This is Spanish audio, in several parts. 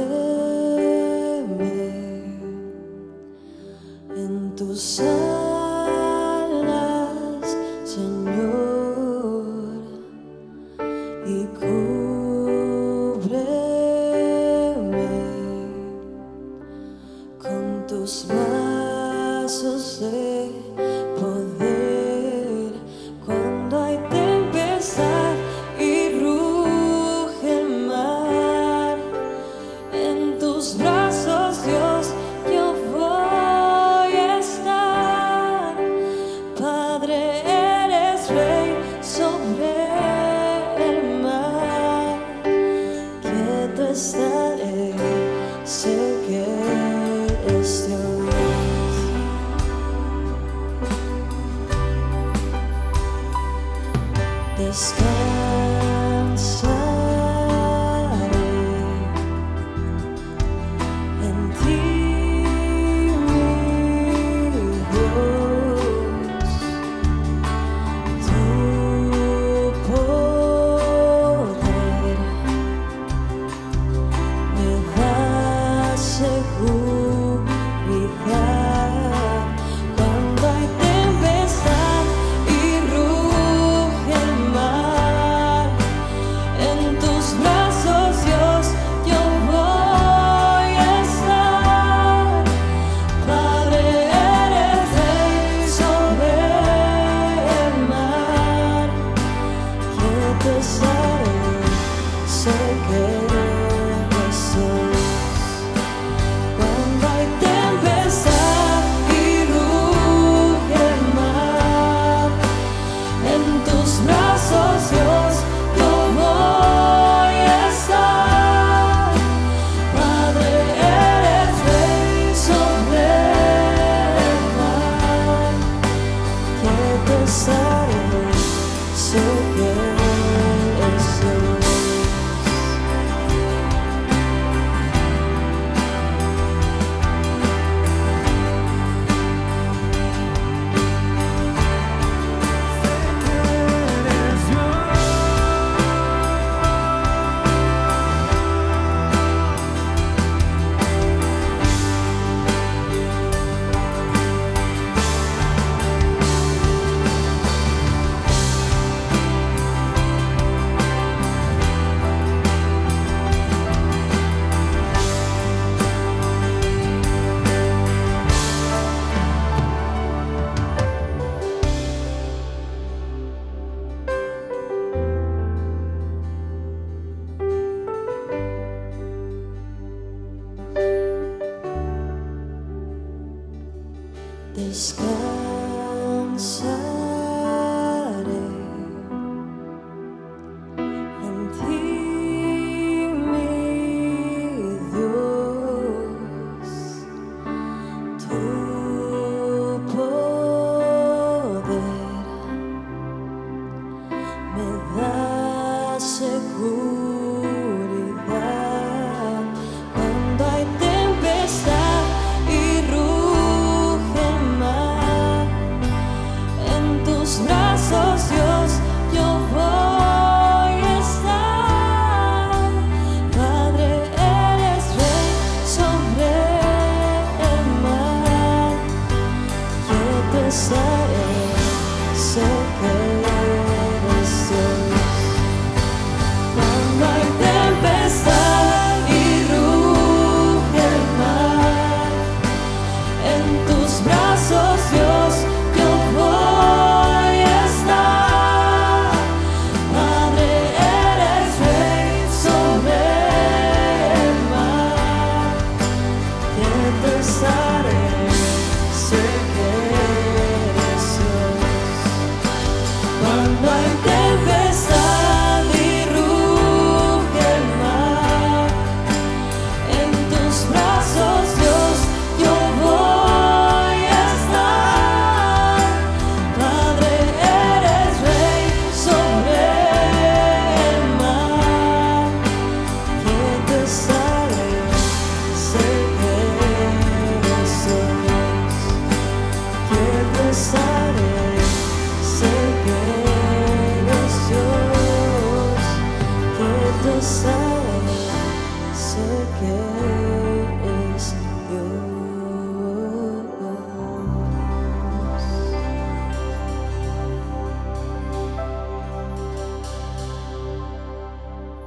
Escóndeme en tus alas, Señor, y cúbreme con tus brazos de poder cuando hay tempestad y ruge el mar. En tus brazos, Dios, yo voy a estar. Padre, eres Rey sobre el mar. Quieto estaré, sé que eres Dios. Descansaré en ti, mi Dios. Tu poder me da seguridad cuando hay tempestad y ruge el mar. En tus brazos, Dios, yo voy a estar. Padre, eres Rey sobre el mar. Quieto estaré, sé que eres Dios. Cuando hay tempestad y ruge el mar, en tus brazos, Dios, yo voy a estar. Padre, eres Rey sobre el mar. Quieto estaré, sé que eres Dios. Descansaré en ti, seguridad. Cuando hay tempestad y ruge el mar, en tus brazos, Dios, yo voy a estar. Padre, eres rey sobre el mar. Yo te estaré, sé que eres Dios. Cuando hay tempestad y ruge el mar, en tus brazos, Dios, yo voy a estar. Padre, eres rey sobre el mar. Que te estaré, sé que eres Dios. Cuando hay tempestad y ruge el mar, en tus brazos, Dios, yo voy a estar. Padre, eres rey sobre el mar. Que te estaré, sé que eres Dios. Que te estaré, sé que eres Dios. Que te estaré, sé que eres Dios.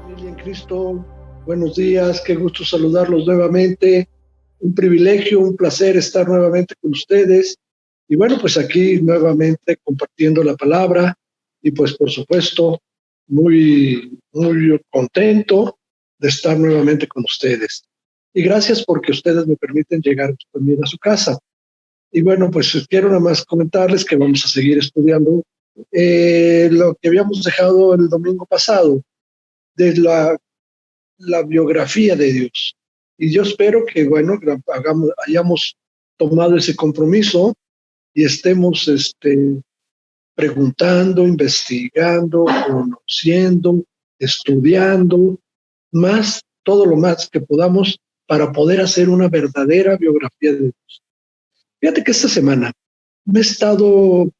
Familia en Cristo, buenos días, qué gusto saludarlos nuevamente, un privilegio, un placer estar nuevamente con ustedes y bueno, pues aquí nuevamente compartiendo la palabra y pues por supuesto muy contento de estar nuevamente con ustedes y gracias porque ustedes me permiten llegar también a su casa y bueno, pues quiero nada más comentarles que vamos a seguir estudiando lo que habíamos dejado el domingo pasado de la biografía de Dios. Y yo espero que, bueno, hayamos tomado ese compromiso y estemos preguntando, investigando, conociendo, estudiando, todo lo más que podamos para poder hacer una verdadera biografía de Dios. Fíjate que esta semana he estado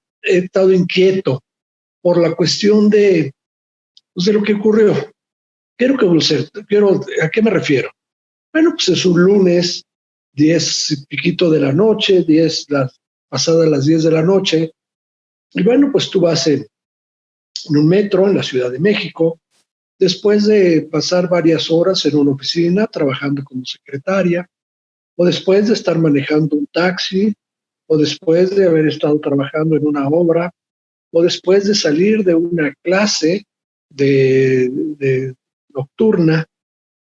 inquieto por la cuestión pues, de lo que ocurrió. ¿A qué me refiero? Bueno, pues es un lunes, 10 y piquito de la noche, pasadas las 10 de la noche, y bueno, pues tú vas en un metro en la Ciudad de México, después de pasar varias horas en una oficina trabajando como secretaria, o después de estar manejando un taxi, o después de haber estado trabajando en una obra, o después de salir de una clase de nocturna,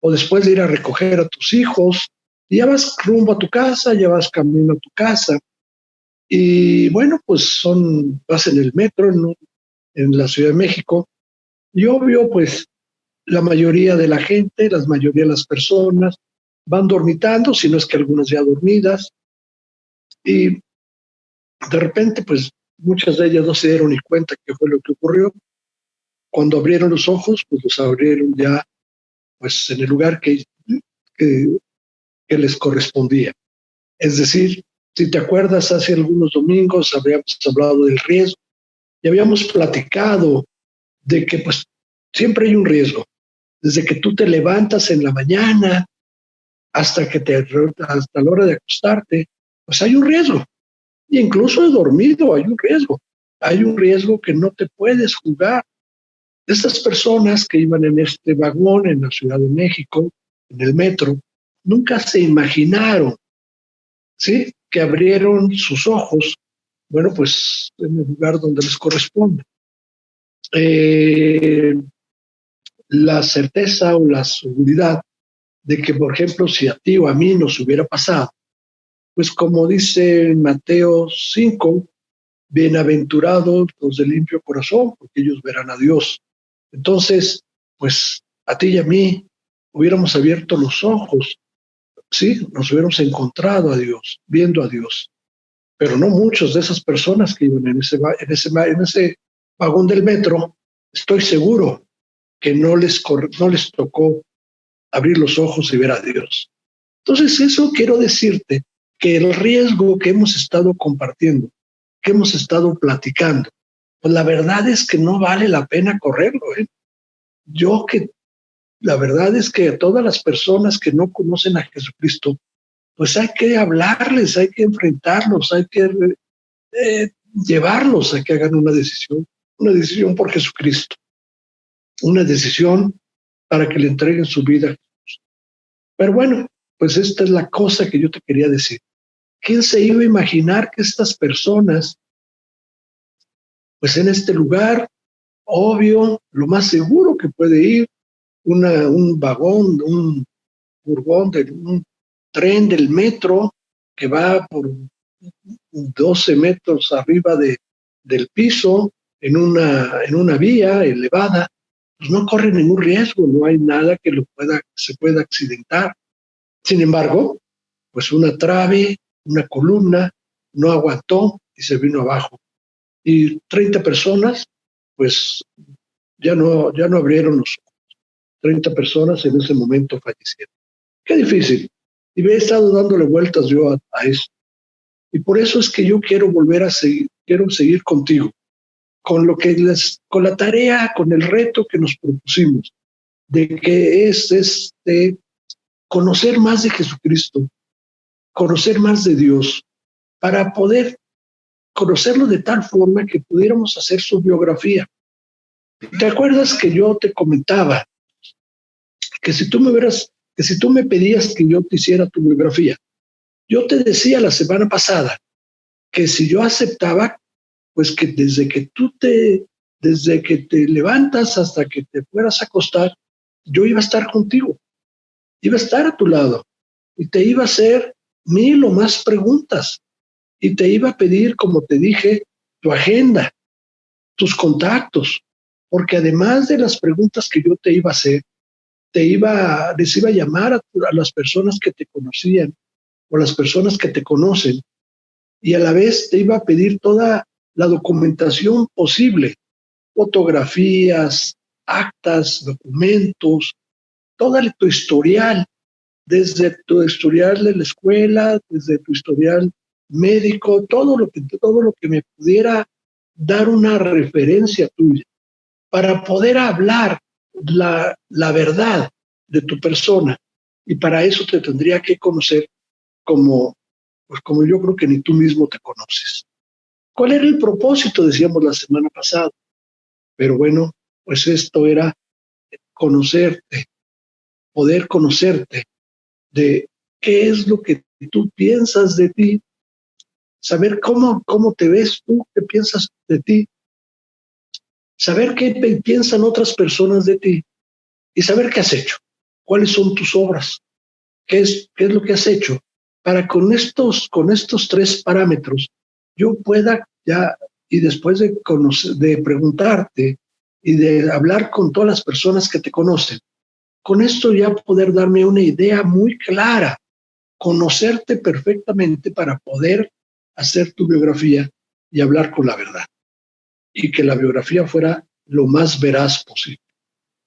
o después de ir a recoger a tus hijos, y ya vas rumbo a tu casa, ya vas camino a tu casa, y bueno, pues vas en el metro en la Ciudad de México, y obvio, pues la mayoría de la gente, la mayoría de las personas van dormitando, si no es que algunas ya dormidas, y de repente, pues muchas de ellas no se dieron ni cuenta qué fue lo que ocurrió. Cuando abrieron los ojos, pues los abrieron ya pues en el lugar que les correspondía. Es decir, si te acuerdas, hace algunos domingos habíamos hablado del riesgo y habíamos platicado de que pues siempre hay un riesgo. Desde que tú te levantas en la mañana hasta la hora de acostarte, pues hay un riesgo. Y incluso he dormido, hay un riesgo. Hay un riesgo que no te puedes jugar. Estas personas que iban en este vagón en la Ciudad de México, en el metro, nunca se imaginaron, ¿sí?, que abrieron sus ojos, bueno, pues en el lugar donde les corresponde. La certeza o la seguridad de que, por ejemplo, si a ti o a mí nos hubiera pasado, pues como dice Mateo 5, bienaventurados los de limpio corazón, porque ellos verán a Dios. Entonces, pues a ti y a mí hubiéramos abierto los ojos, ¿sí? Nos hubiéramos encontrado a Dios, viendo a Dios. Pero no muchos de esas personas que iban en ese vagón del metro, estoy seguro que no les tocó abrir los ojos y ver a Dios. Entonces, eso quiero decirte, que el riesgo que hemos estado compartiendo, que hemos estado platicando, pues la verdad es que no vale la pena correrlo. La verdad es que a todas las personas que no conocen a Jesucristo, pues hay que hablarles, hay que enfrentarlos, hay que llevarlos a que hagan una decisión por Jesucristo, una decisión para que le entreguen su vida. Pero bueno, pues esta es la cosa que yo te quería decir. ¿Quién se iba a imaginar que estas personas, pues en este lugar, obvio, lo más seguro que puede ir un vagón, un furgón, un tren del metro que va por 12 metros arriba del piso en una vía elevada, pues no corre ningún riesgo, no hay nada que se pueda accidentar. Sin embargo, pues una trave, una columna, no aguantó y se vino abajo. Y 30 personas, pues ya no abrieron los ojos. 30 personas en ese momento fallecieron. Qué difícil. Y me he estado dándole vueltas yo a eso. Y por eso es que yo quiero quiero seguir contigo, con la tarea, con el reto que nos propusimos, de que es conocer más de Jesucristo, conocer más de Dios, para poder conocerlo de tal forma que pudiéramos hacer su biografía. ¿Te acuerdas que yo te comentaba que si tú me pedías que yo te hiciera tu biografía, yo te decía la semana pasada que si yo aceptaba, pues que desde que te levantas hasta que te fueras a acostar, yo iba a estar contigo, iba a estar a tu lado y te iba a hacer 1000 o más preguntas y te iba a pedir, como te dije, tu agenda, tus contactos, porque además de las preguntas que yo te iba a hacer, les iba a llamar a las personas que te conocían o las personas que te conocen, y a la vez te iba a pedir toda la documentación posible, fotografías, actas, documentos, todo tu historial, desde tu historial de la escuela, desde tu historial médico, todo lo que me pudiera dar una referencia tuya, para poder hablar la verdad de tu persona. Y para eso te tendría que conocer como yo creo que ni tú mismo te conoces. ¿Cuál era el propósito? Decíamos la semana pasada. Pero bueno, pues esto era conocerte, poder conocerte, de qué es lo que tú piensas de ti, saber cómo te ves tú, qué piensas de ti, saber qué piensan otras personas de ti y saber qué has hecho, cuáles son tus obras, qué es lo que has hecho, para con estos 3 parámetros yo pueda ya, y después de preguntarte y de hablar con todas las personas que te conocen, con esto ya poder darme una idea muy clara, conocerte perfectamente para poder hacer tu biografía y hablar con la verdad, y que la biografía fuera lo más veraz posible.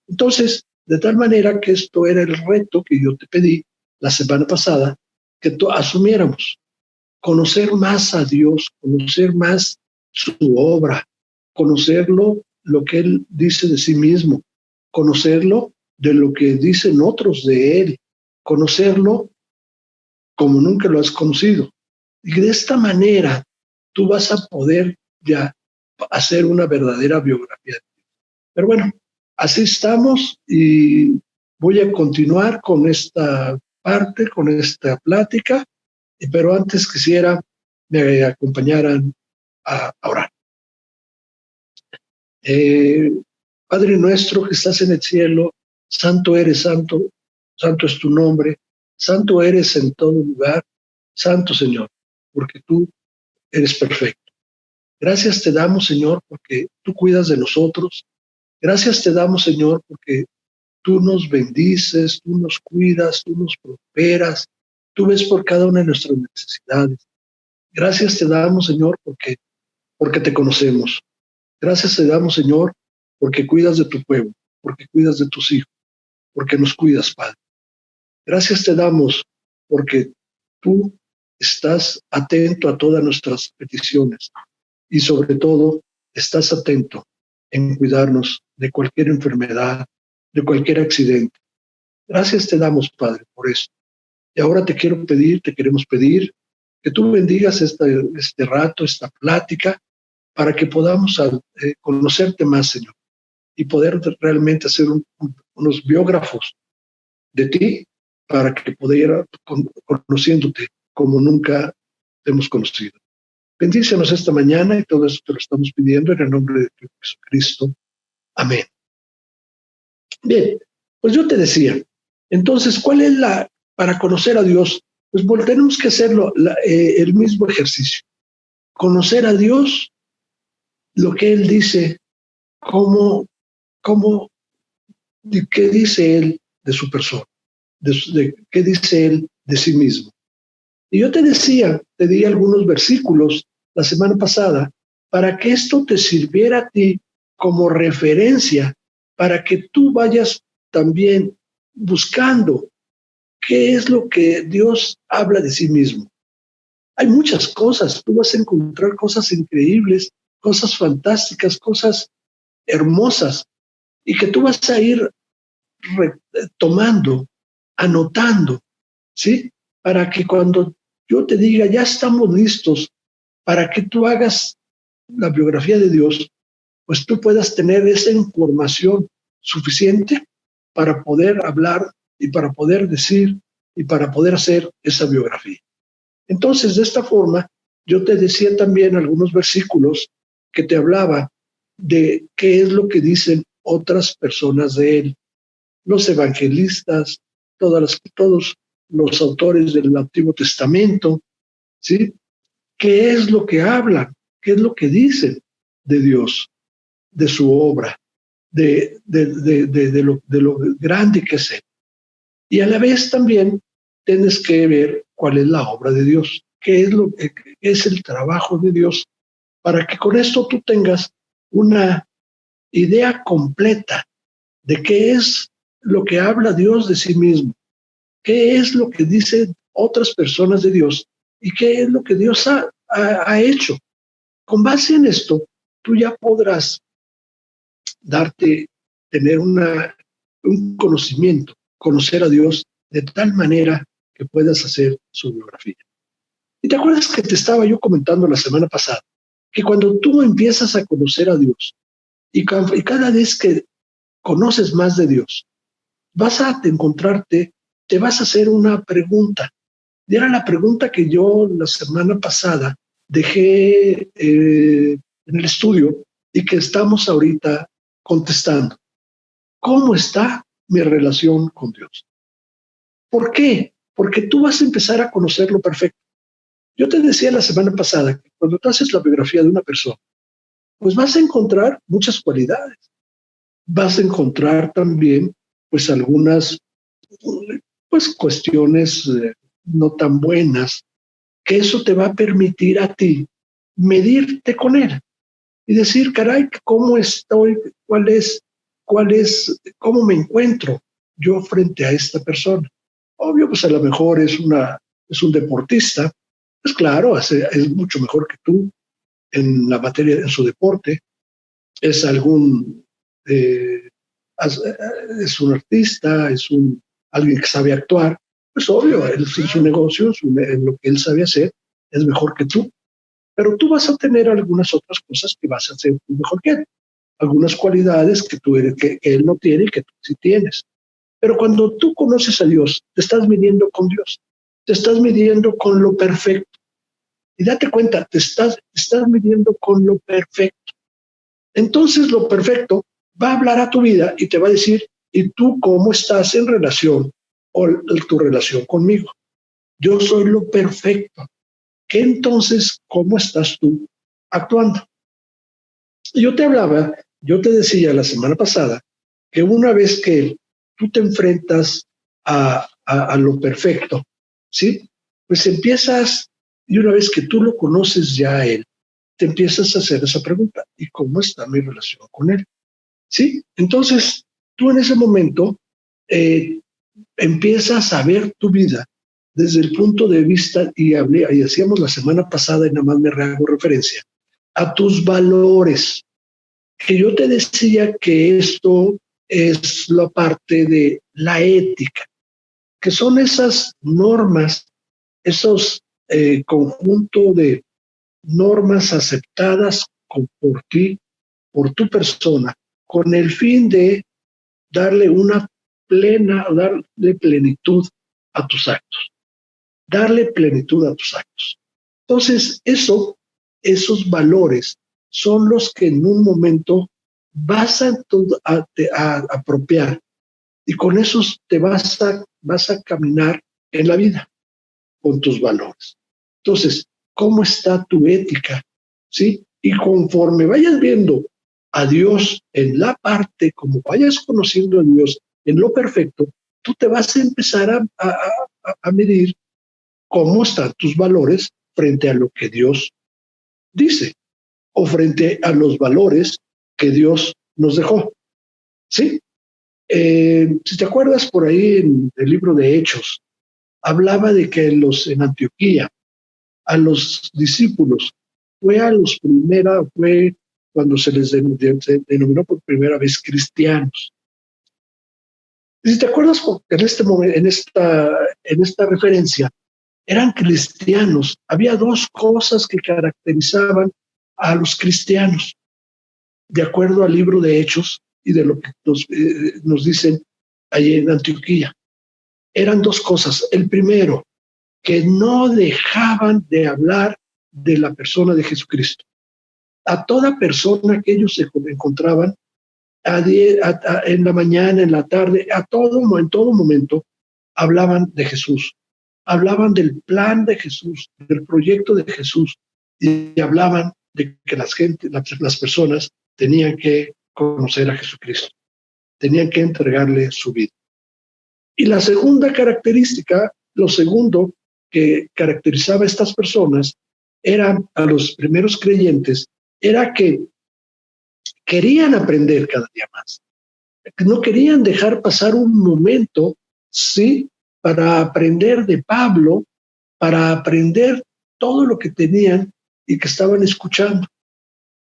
Entonces, de tal manera que esto era el reto que yo te pedí la semana pasada, que asumiéramos, conocer más a Dios, conocer más su obra, conocerlo, lo que Él dice de sí mismo, conocerlo de lo que dicen otros de Él, conocerlo como nunca lo has conocido. Y de esta manera tú vas a poder ya hacer una verdadera biografía. Pero bueno, así estamos y voy a continuar con esta parte, con esta plática, pero antes quisiera me acompañaran a orar. Padre nuestro que estás en el cielo, santo eres, santo es tu nombre, santo eres en todo lugar, santo Señor, porque tú eres perfecto. Gracias te damos, Señor, porque tú cuidas de nosotros. Gracias te damos, Señor, porque tú nos bendices, tú nos cuidas, tú nos prosperas, tú ves por cada una de nuestras necesidades. Gracias te damos, Señor, porque te conocemos. Gracias te damos, Señor, porque cuidas de tu pueblo. porque cuidas de tus hijos, porque nos cuidas, Padre. Gracias te damos porque tú estás atento a todas nuestras peticiones y sobre todo estás atento en cuidarnos de cualquier enfermedad, de cualquier accidente. Gracias te damos, Padre, por eso. Y ahora te queremos pedir que tú bendigas este rato, esta plática, para que podamos conocerte más, Señor, y poder realmente hacer unos biógrafos de ti, para que pudiera, conociéndote como nunca te hemos conocido. Bendícenos esta mañana y todo eso te lo estamos pidiendo en el nombre de Jesucristo. Amén. Bien, pues yo te decía, entonces, ¿cuál es para conocer a Dios? Pues tenemos que hacerlo el mismo ejercicio. Conocer a Dios, lo que Él dice, qué dice Él de su persona, qué dice Él de sí mismo. Y yo te di algunos versículos la semana pasada para que esto te sirviera a ti como referencia, para que tú vayas también buscando qué es lo que Dios habla de sí mismo. Hay muchas cosas, tú vas a encontrar cosas increíbles, cosas fantásticas, cosas hermosas, y que tú vas a ir tomando, anotando, ¿sí? Para que cuando yo te diga, ya estamos listos para que tú hagas la biografía de Dios, pues tú puedas tener esa información suficiente para poder hablar y para poder decir y para poder hacer esa biografía. Entonces, de esta forma, yo te decía también algunos versículos que te hablaba de qué es lo que dicen otras personas de él, los evangelistas, todos los autores del Antiguo Testamento, ¿sí? ¿Qué es lo que hablan? ¿Qué es lo que dicen de Dios, de su obra, de lo grande que es Él? Y a la vez también tienes que ver cuál es la obra de Dios, qué es lo que es el trabajo de Dios, para que con esto tú tengas una idea completa de qué es lo que habla Dios de sí mismo, qué es lo que dicen otras personas de Dios y qué es lo que Dios ha hecho. Con base en esto, tú ya podrás tener un conocimiento, conocer a Dios de tal manera que puedas hacer su biografía. ¿Y te acuerdas que te estaba yo comentando la semana pasada que cuando tú empiezas a conocer a Dios y cada vez que conoces más de Dios, vas a encontrarte, te vas a hacer una pregunta? Y era la pregunta que yo la semana pasada dejé en el estudio y que estamos ahorita contestando. ¿Cómo está mi relación con Dios? ¿Por qué? Porque tú vas a empezar a conocerlo perfecto. Yo te decía la semana pasada que cuando tú haces la biografía de una persona, pues vas a encontrar muchas cualidades. Vas a encontrar también, pues, algunas cuestiones no tan buenas, que eso te va a permitir a ti medirte con él y decir, caray, ¿cómo estoy? ¿Cómo me encuentro yo frente a esta persona? Obvio, pues a lo mejor es un deportista, pues claro, es mucho mejor que tú en la materia, en su deporte. Es es un artista, alguien que sabe actuar, pues obvio, en su negocio, en lo que él sabe hacer, es mejor que tú. Pero tú vas a tener algunas otras cosas que vas a hacer mejor que él, algunas cualidades que él no tiene y que tú sí tienes. Pero cuando tú conoces a Dios, te estás midiendo con Dios, te estás midiendo con lo perfecto. Y date cuenta, te estás midiendo con lo perfecto. Entonces lo perfecto va a hablar a tu vida y te va a decir, ¿y tú cómo estás en relación o tu relación conmigo? Yo soy lo perfecto. ¿Qué entonces, cómo estás tú actuando? Yo te decía la semana pasada que una vez que tú te enfrentas a lo perfecto, ¿sí? Pues y una vez que tú lo conoces ya a él, te empiezas a hacer esa pregunta, ¿y cómo está mi relación con él? ¿Sí? Entonces, tú en ese momento empiezas a ver tu vida desde el punto de vista, y hacíamos la semana pasada, y nada más me hago referencia, a tus valores. Que yo te decía que esto es la parte de la ética, que son esas normas, esos conjunto de normas aceptadas por ti, por tu persona, con el fin de darle darle plenitud a tus actos, darle plenitud a tus actos. Entonces, esos valores son los que en un momento vas a apropiar, y con esos te vas a caminar en la vida, con tus valores. Entonces, ¿cómo está tu ética? ¿Sí? Y conforme vayas viendo a Dios en la parte, como vayas conociendo a Dios en lo perfecto, tú te vas a empezar a medir cómo están tus valores frente a lo que Dios dice o frente a los valores que Dios nos dejó. ¿Sí? Si te acuerdas, por ahí en el libro de Hechos, hablaba de que en Antioquía, a los discípulos, fue cuando se les denominó por primera vez cristianos. Y si te acuerdas, en este momento, en esta referencia, eran cristianos. Había dos cosas que caracterizaban a los cristianos, de acuerdo al libro de Hechos y de lo que nos dicen allí en Antioquía. Eran dos cosas. El primero, que no dejaban de hablar de la persona de Jesucristo. A toda persona que ellos se encontraban, en la mañana, en la tarde, en todo momento, hablaban de Jesús. Hablaban del plan de Jesús, del proyecto de Jesús, y hablaban de que las personas tenían que conocer a Jesucristo, tenían que entregarle su vida. Y la segunda característica, lo segundo que caracterizaba a estas personas, a los primeros creyentes, era que querían aprender cada día más. No querían dejar pasar un momento, ¿sí?, para aprender de Pablo, para aprender todo lo que tenían y que estaban escuchando.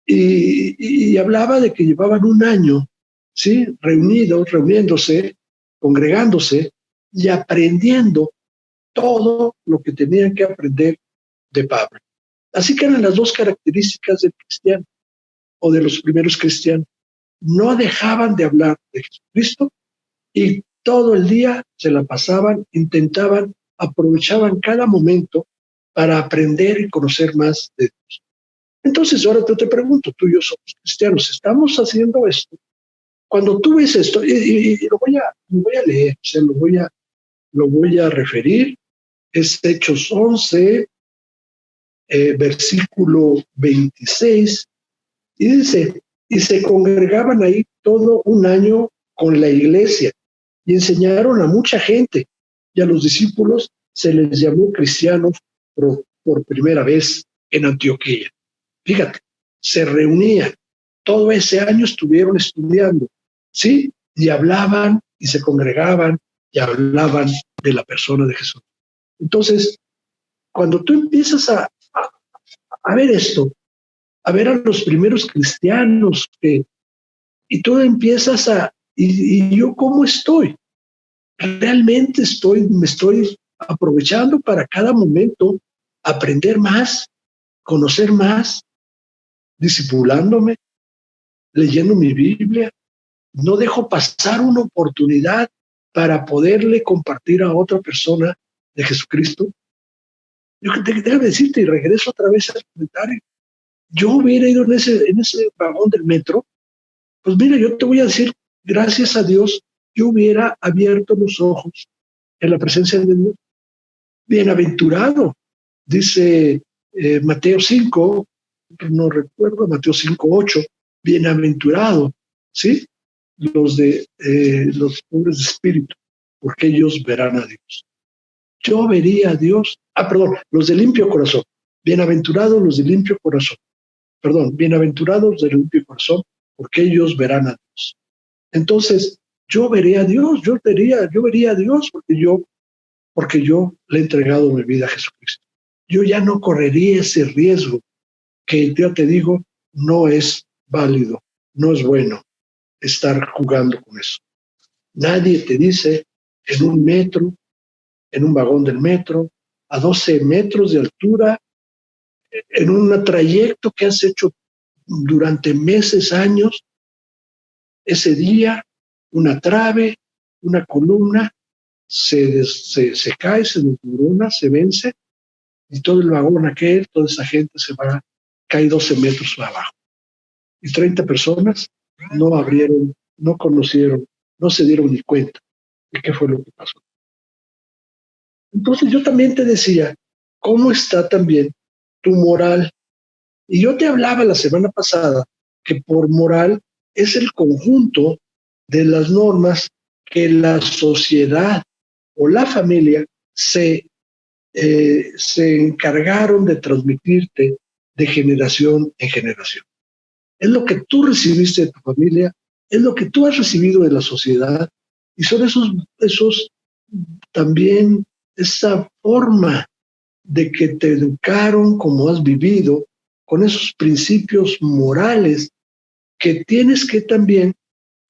Y hablaba de que llevaban un año, ¿sí?, reuniéndose, congregándose y aprendiendo todo lo que tenían que aprender de Pablo. Así que eran las dos características del cristiano o de los primeros cristianos. No dejaban de hablar de Jesucristo y todo el día se la pasaban, aprovechaban cada momento para aprender y conocer más de Dios. Entonces ahora te pregunto, tú y yo somos cristianos, ¿estamos haciendo esto? Cuando tú ves esto, y lo voy a leer, lo voy a referir, es Hechos 11, versículo 26, y dice, y se congregaban ahí todo un año con la iglesia, y enseñaron a mucha gente, y a los discípulos se les llamó cristianos por primera vez en Antioquía. Fíjate, se reunían, todo ese año estuvieron estudiando, ¿sí? Y hablaban, y se congregaban, y hablaban de la persona de Jesús. Entonces, cuando tú empiezas a ver esto, a ver a los primeros cristianos, y tú empiezas ¿y yo cómo estoy? ¿Realmente me estoy aprovechando para cada momento aprender más, conocer más, discipulándome, leyendo mi Biblia? No dejo pasar una oportunidad para poderle compartir a otra persona de Jesucristo. Yo déjame decirte, y regreso otra vez al comentario, yo hubiera ido en ese vagón del metro, pues mira, yo te voy a decir, gracias a Dios, yo hubiera abierto los ojos en la presencia de Dios. Bienaventurado, dice Mateo 5, no recuerdo, Mateo 5:8, bienaventurado, ¿sí? Los pobres de espíritu, porque ellos verán a Dios. Yo vería a Dios, los de limpio corazón, bienaventurados los de limpio corazón, bienaventurados de limpio corazón, porque ellos verán a Dios. Entonces, yo vería a Dios, yo vería a Dios porque yo le he entregado mi vida a Jesucristo. Yo ya no correría ese riesgo que yo te digo, no es válido, no es bueno estar jugando con eso. Nadie te dice en un metro, en un vagón del metro, a 12 metros de altura, en un trayecto que has hecho durante meses, años, ese día, una trave, una columna, se cae, se desmorona, se vence, y todo el vagón aquel, toda esa gente se va, cae 12 metros abajo. Y 30 personas no abrieron, no conocieron, no se dieron ni cuenta de qué fue lo que pasó. Entonces yo también te decía, ¿cómo está también tu moral? Y yo te hablaba la semana pasada que por moral es el conjunto de las normas que la sociedad o la familia se encargaron de transmitirte de generación en generación. Es lo que tú recibiste de tu familia, es lo que tú has recibido de la sociedad, y son esos también, esa forma de que te educaron como has vivido, con esos principios morales que tienes que también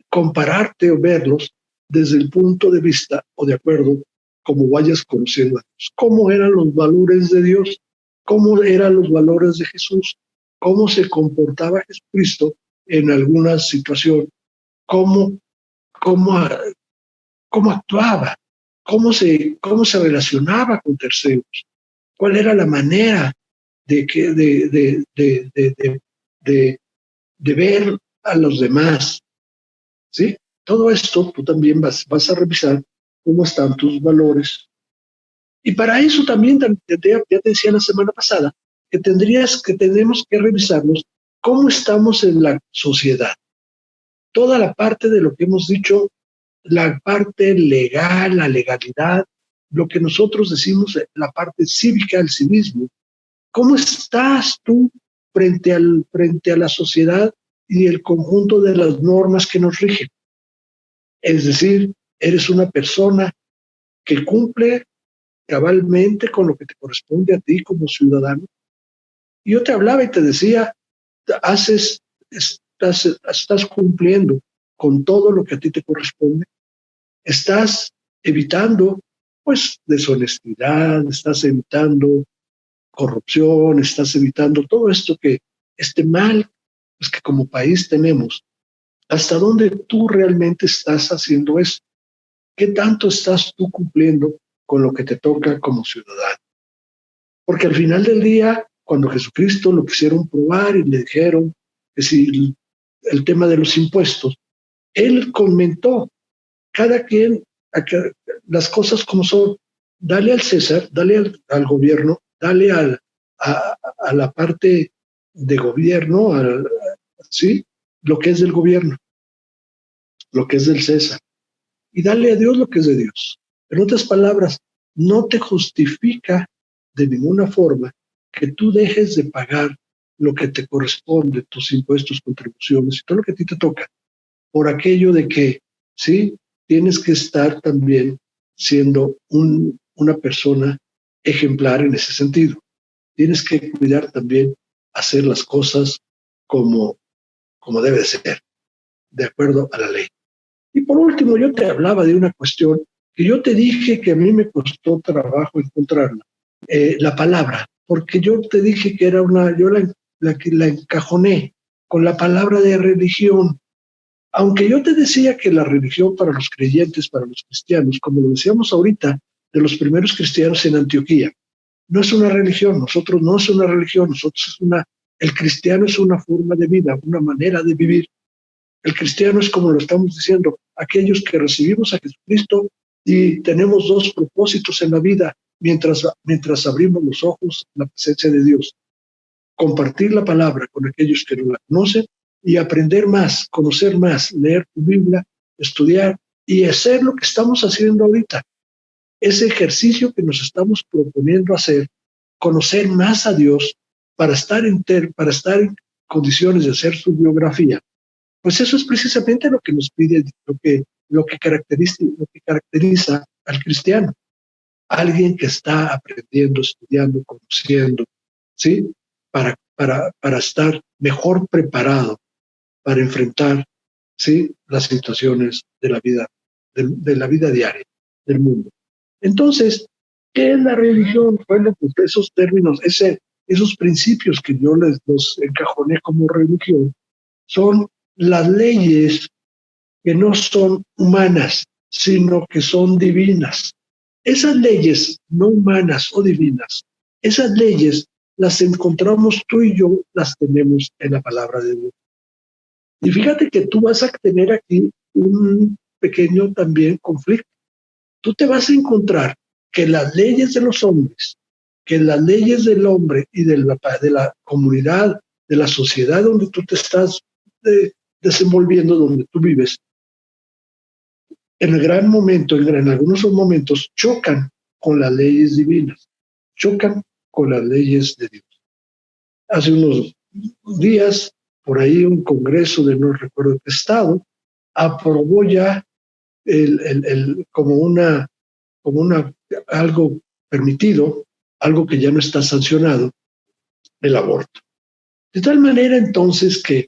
compararte o verlos desde el punto de vista o de acuerdo como vayas conociendo a Dios. ¿Cómo eran los valores de Dios? ¿Cómo eran los valores de Jesús? ¿Cómo se comportaba Jesucristo en alguna situación? ¿Cómo actuaba? ¿Cómo se relacionaba con terceros? ¿Cuál era la manera de ver a los demás? ¿Sí? Todo esto tú también vas a revisar cómo están tus valores. Y para eso también, ya te decía la semana pasada, que tenemos que revisarnos cómo estamos en la sociedad. Toda la parte de lo que hemos dicho, la parte legal, la legalidad, lo que nosotros decimos, la parte cívica, el civismo. ¿Cómo estás tú frente a la sociedad y el conjunto de las normas que nos rigen? Es decir, eres una persona que cumple cabalmente con lo que te corresponde a ti como ciudadano. Y yo te hablaba y te decía, estás cumpliendo con todo lo que a ti te corresponde. Estás evitando, pues, deshonestidad, estás evitando corrupción, estás evitando todo esto este mal, pues, que como país tenemos. ¿Hasta dónde tú realmente estás haciendo eso? ¿Qué tanto estás tú cumpliendo con lo que te toca como ciudadano? Porque al final del día, cuando Jesucristo lo quisieron probar y le dijeron que si el tema de los impuestos, él comentó, cada quien, las cosas como son, dale al César, dale al gobierno, dale a la parte de gobierno, ¿sí? Lo que es del gobierno, lo que es del César, y dale a Dios lo que es de Dios. En otras palabras, no te justifica de ninguna forma que tú dejes de pagar lo que te corresponde, tus impuestos, contribuciones y todo lo que a ti te toca, por aquello de que, sí, tienes que estar también siendo una persona ejemplar en ese sentido. Tienes que cuidar también hacer las cosas como debe ser, de acuerdo a la ley. Y por último, yo te hablaba de una cuestión que yo te dije que a mí me costó trabajo encontrarla, la palabra, porque yo te dije que era yo la encajoné con la palabra de religión. Aunque yo te decía que la religión para los creyentes, para los cristianos, como lo decíamos ahorita, de los primeros cristianos en Antioquía, no es una religión, nosotros no es una religión, el cristiano es una forma de vida, una manera de vivir. El cristiano es, como lo estamos diciendo, aquellos que recibimos a Jesucristo y tenemos dos propósitos en la vida mientras abrimos los ojos a la presencia de Dios. Compartir la palabra con aquellos que no la conocen y aprender más, conocer más, leer tu Biblia, estudiar y hacer lo que estamos haciendo ahorita. Ese ejercicio que nos estamos proponiendo hacer, conocer más a Dios para estar en condiciones de hacer su biografía Pues eso es precisamente lo que nos pide, lo que caracteriza al cristiano. Alguien que está aprendiendo, estudiando, conociendo, ¿sí? Para estar mejor preparado para enfrentar, ¿sí? Las situaciones de la vida, de la vida diaria, del mundo. Entonces, ¿qué es la religión? Bueno, pues esos términos, esos principios que yo los encajoné como religión, son las leyes que no son humanas, sino que son divinas. Esas leyes no humanas o divinas, esas leyes las encontramos tú y yo, las tenemos en la palabra de Dios. Y fíjate que tú vas a tener aquí un pequeño también conflicto. Tú te vas a encontrar que las leyes de los hombres, que las leyes del hombre y de la comunidad, de la sociedad donde tú te estás desenvolviendo, donde tú vives, en algunos momentos, chocan con las leyes divinas, chocan con las leyes de Dios. Hace unos días, por ahí un congreso de no recuerdo qué estado, aprobó ya como algo permitido, algo que ya no está sancionado, el aborto. De tal manera entonces que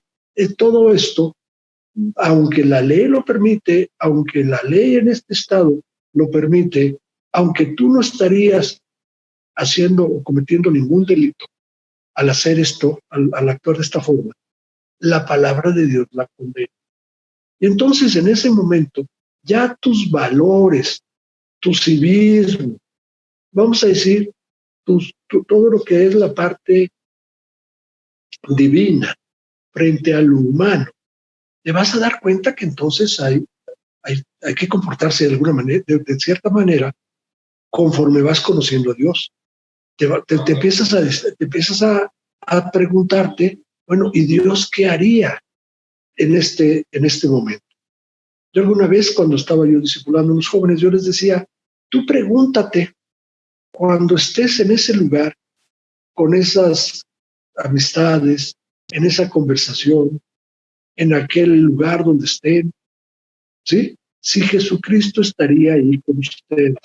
todo esto, aunque la ley lo permite, aunque la ley en este estado lo permite, aunque tú no estarías haciendo o cometiendo ningún delito al hacer esto, al actuar de esta forma, la palabra de Dios la condena. Y entonces en ese momento ya tus valores, tu civismo, vamos a decir, todo lo que es la parte divina frente a lo humano, te vas a dar cuenta que entonces hay que comportarse de alguna manera, de cierta manera, conforme vas conociendo a Dios. Te empiezas a preguntarte, bueno, ¿y Dios qué haría en este momento? Yo alguna vez cuando estaba yo discipulando a unos jóvenes, yo les decía, tú pregúntate cuando estés en ese lugar, con esas amistades, en esa conversación, en aquel lugar donde estén, ¿sí? Si Jesucristo estaría ahí con ustedes,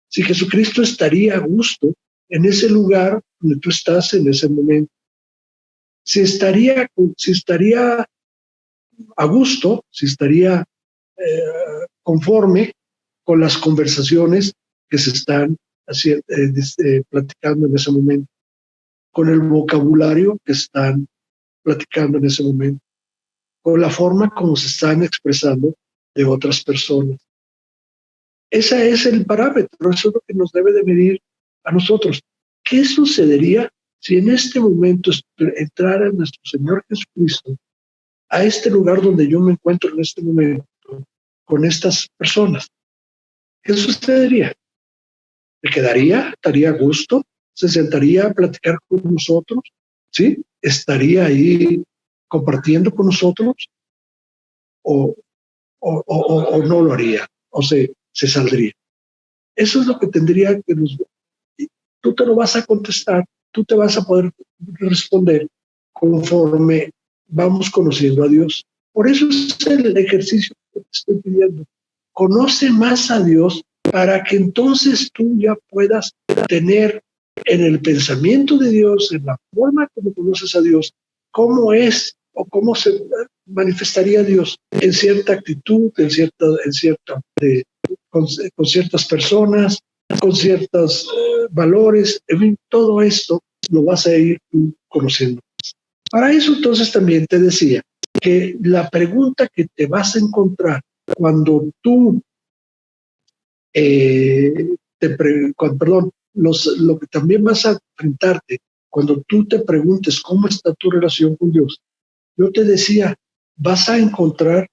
si Jesucristo estaría a gusto en ese lugar donde tú estás en ese momento, si estaría a gusto, si estaría conforme con las conversaciones que se están platicando en ese momento, con el vocabulario que están platicando en ese momento, con la forma como se están expresando de otras personas. Ese es el parámetro, eso es lo que nos debe de medir a nosotros. ¿Qué sucedería si en este momento entrara nuestro Señor Jesucristo a este lugar donde yo me encuentro en este momento con estas personas? ¿Qué sucedería? ¿Le quedaría? ¿Estaría a gusto? ¿Se sentaría a platicar con nosotros? ¿Sí? ¿Estaría ahí compartiendo con nosotros? ¿O no lo haría? ¿O se saldría? Eso es lo que tendría que tú te lo vas a contestar, tú te vas a poder responder conforme vamos conociendo a Dios. Por eso es el ejercicio que te estoy pidiendo. Conoce más a Dios para que entonces tú ya puedas tener en el pensamiento de Dios, en la forma como conoces a Dios, cómo es o cómo se manifestaría Dios en cierta actitud, con ciertas personas, con ciertos valores, en fin, todo esto lo vas a ir tú conociendo. Para eso entonces también te decía que la pregunta que te vas a encontrar cuando tú lo que también vas a enfrentarte cuando tú te preguntes cómo está tu relación con Dios, yo te decía, vas a encontrar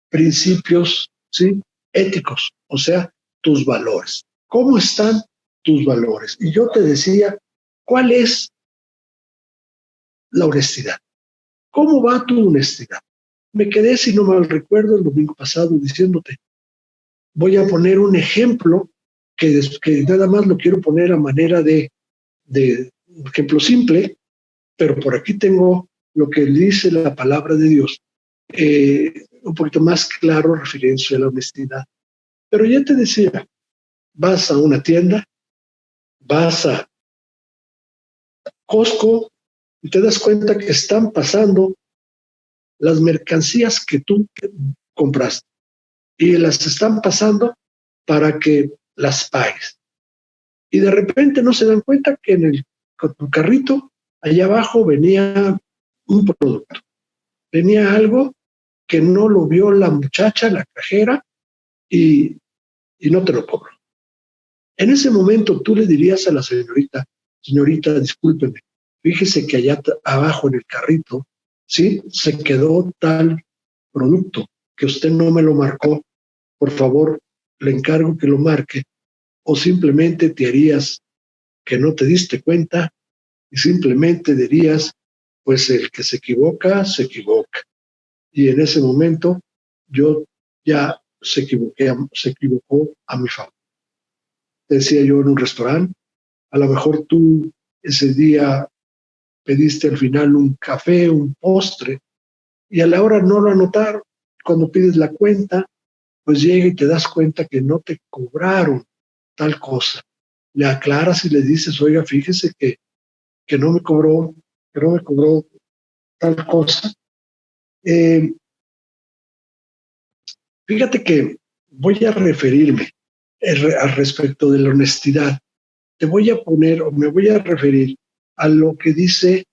principios, ¿sí?, éticos, o sea, tus valores. ¿Cómo están tus valores? Y yo te decía, ¿cuál es la honestidad? ¿Cómo va tu honestidad? Me quedé, si no mal recuerdo, el domingo pasado diciéndote, voy a poner un ejemplo que nada más lo quiero poner a manera de ejemplo simple, pero por aquí tengo lo que dice la palabra de Dios. un poquito más claro refiriéndose a la honestidad. Pero ya te decía, vas a una tienda, vas a Costco y te das cuenta que están pasando las mercancías que tú compraste y las están pasando para que las pagues. Y de repente no se dan cuenta que con tu carrito, allá abajo venía un producto, venía algo que no lo vio la muchacha, la cajera, y no te lo cobró. En ese momento tú le dirías a la señorita, señorita, discúlpeme, fíjese que allá abajo en el carrito, ¿sí? Se quedó tal producto que usted no me lo marcó, por favor, le encargo que lo marque, o simplemente te harías que no te diste cuenta y simplemente dirías, pues el que se equivoca, se equivoca. Y en ese momento yo ya se equivocó a mi favor. Decía yo en un restaurante, a lo mejor tú ese día pediste al final un café, un postre, y a la hora no lo anotaron. Cuando pides la cuenta, pues llega y te das cuenta que no te cobraron tal cosa. Le aclaras y le dices, oiga, fíjese que no me cobró tal cosa. Fíjate que voy a referirme al respecto de la honestidad. Te voy a poner o me voy a referir a lo que dice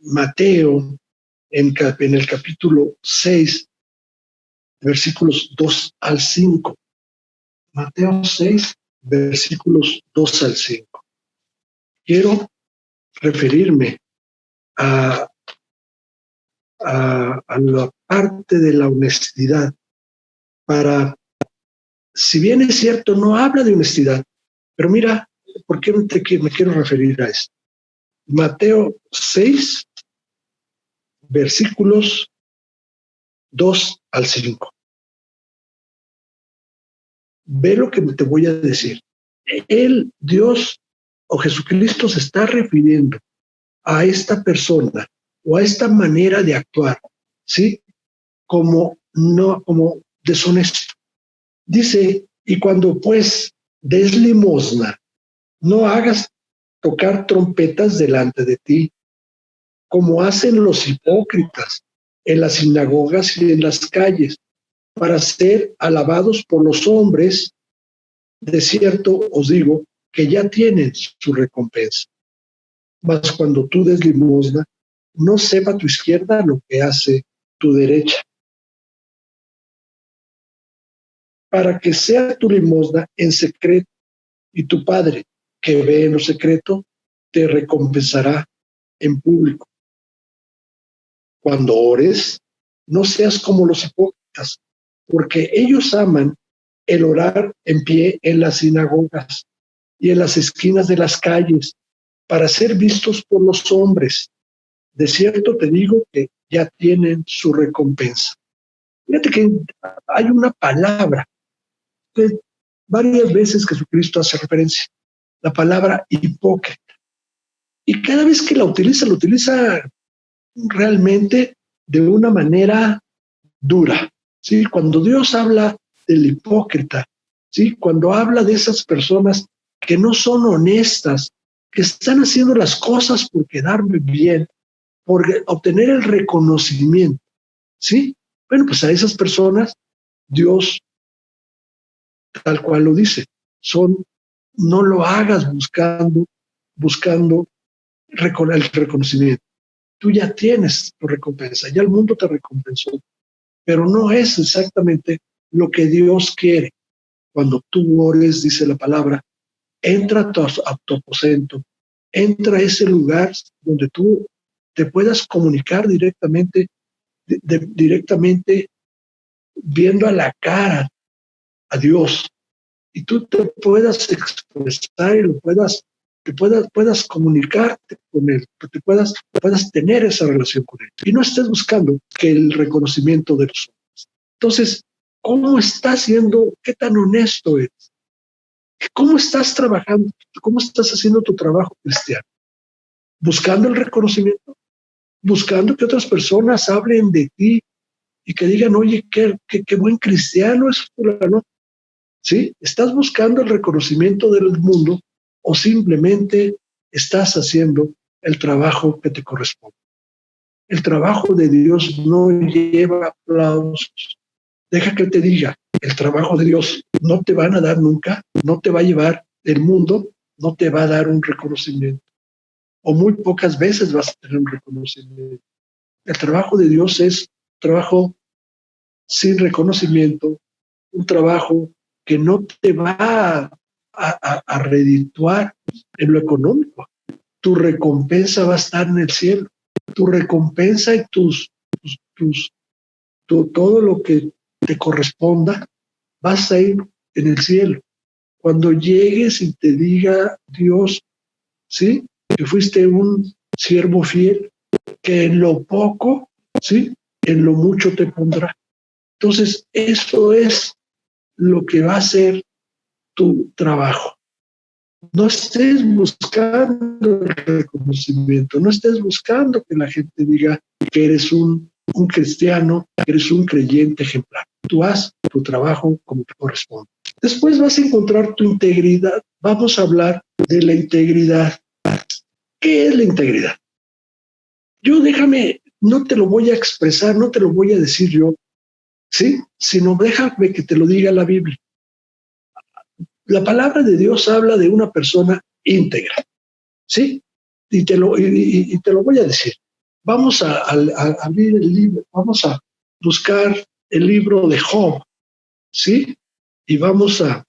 Mateo en el capítulo 6, versículos 2 al 5. Mateo 6, versículos 2 al 5. Quiero referirme a la parte de la honestidad para, si bien es cierto, no habla de honestidad, pero mira, ¿por qué me quiero referir a esto? Mateo 6, versículos 2 al 5. Ve lo que te voy a decir. Él, Dios o Jesucristo, se está refiriendo a esta persona o a esta manera de actuar, ¿sí? Como deshonesto. Dice, y cuando pues des limosna, no hagas tocar trompetas delante de ti, como hacen los hipócritas en las sinagogas y en las calles, para ser alabados por los hombres. De cierto os digo que ya tienen su recompensa. Mas cuando tú des limosna, no sepa tu izquierda lo que hace tu derecha, para que sea tu limosna en secreto, y tu Padre, que ve en lo secreto, te recompensará en público. Cuando ores, no seas como los hipócritas, porque ellos aman el orar en pie en las sinagogas y en las esquinas de las calles para ser vistos por los hombres. De cierto te digo que ya tienen su recompensa. Fíjate que hay una palabra que varias veces Jesucristo hace referencia, la palabra hipócrita. Y cada vez que la utiliza realmente de una manera dura. ¿Sí? Cuando Dios habla del hipócrita, ¿sí? Cuando habla de esas personas que no son honestas, que están haciendo las cosas por quedarme bien, por obtener el reconocimiento, ¿sí? Bueno, pues a esas personas Dios, tal cual lo dice, no lo hagas buscando el reconocimiento. Tú ya tienes tu recompensa, ya el mundo te recompensó, pero no es exactamente lo que Dios quiere. Cuando tú ores, dice la palabra, entra a tu aposento, entra a ese lugar donde tú te puedas comunicar directamente viendo a la cara a Dios, y tú te puedas expresar y puedas comunicarte con Él, que puedas tener esa relación con Él, y no estés buscando que el reconocimiento de los hombres. Entonces, ¿cómo estás siendo? ¿Qué tan honesto eres? ¿Cómo estás trabajando? ¿Cómo estás haciendo tu trabajo cristiano? ¿Buscando el reconocimiento? ¿Buscando que otras personas hablen de ti y que digan, oye, qué buen cristiano es fulano. ¿Sí? ¿Estás buscando el reconocimiento del mundo o simplemente estás haciendo el trabajo que te corresponde? El trabajo de Dios no lleva aplausos. Deja que te diga, el trabajo de Dios no te van a dar nunca, no te va a llevar el mundo, no te va a dar un reconocimiento. O muy pocas veces vas a tener un reconocimiento. El trabajo de Dios es trabajo sin reconocimiento, un trabajo que no te va a redituar en lo económico. Tu recompensa va a estar en el cielo. Tu recompensa y todo lo que te corresponda, vas a ir en el cielo. Cuando llegues y te diga Dios, ¿sí? Que fuiste un siervo fiel, que en lo poco, ¿sí? En lo mucho te pondrá. Entonces, eso es lo que va a ser tu trabajo. No estés buscando el reconocimiento, no estés buscando que la gente diga que eres un cristiano, que eres un creyente ejemplar. Tú haz tu trabajo como te corresponde. Después vas a encontrar tu integridad. Vamos a hablar de la integridad. ¿Qué es la integridad? No te lo voy a expresar, no te lo voy a decir yo, ¿sí? Sino déjame que te lo diga la Biblia. La palabra de Dios habla de una persona íntegra, ¿sí? Y te lo voy a decir. Vamos a abrir el libro, vamos a buscar el libro de Job, ¿sí? Y vamos a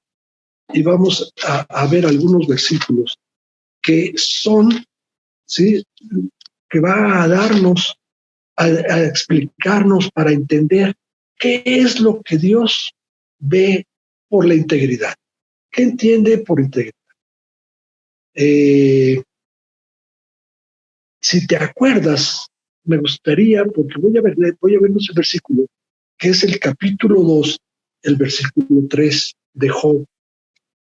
ver algunos versículos que son, ¿sí? Que va a darnos, a explicarnos para entender qué es lo que Dios ve por la integridad. ¿Qué entiende por integridad? Si te acuerdas, me gustaría, porque voy a ver ese versículo, que es el capítulo 2, el versículo 3 de Job.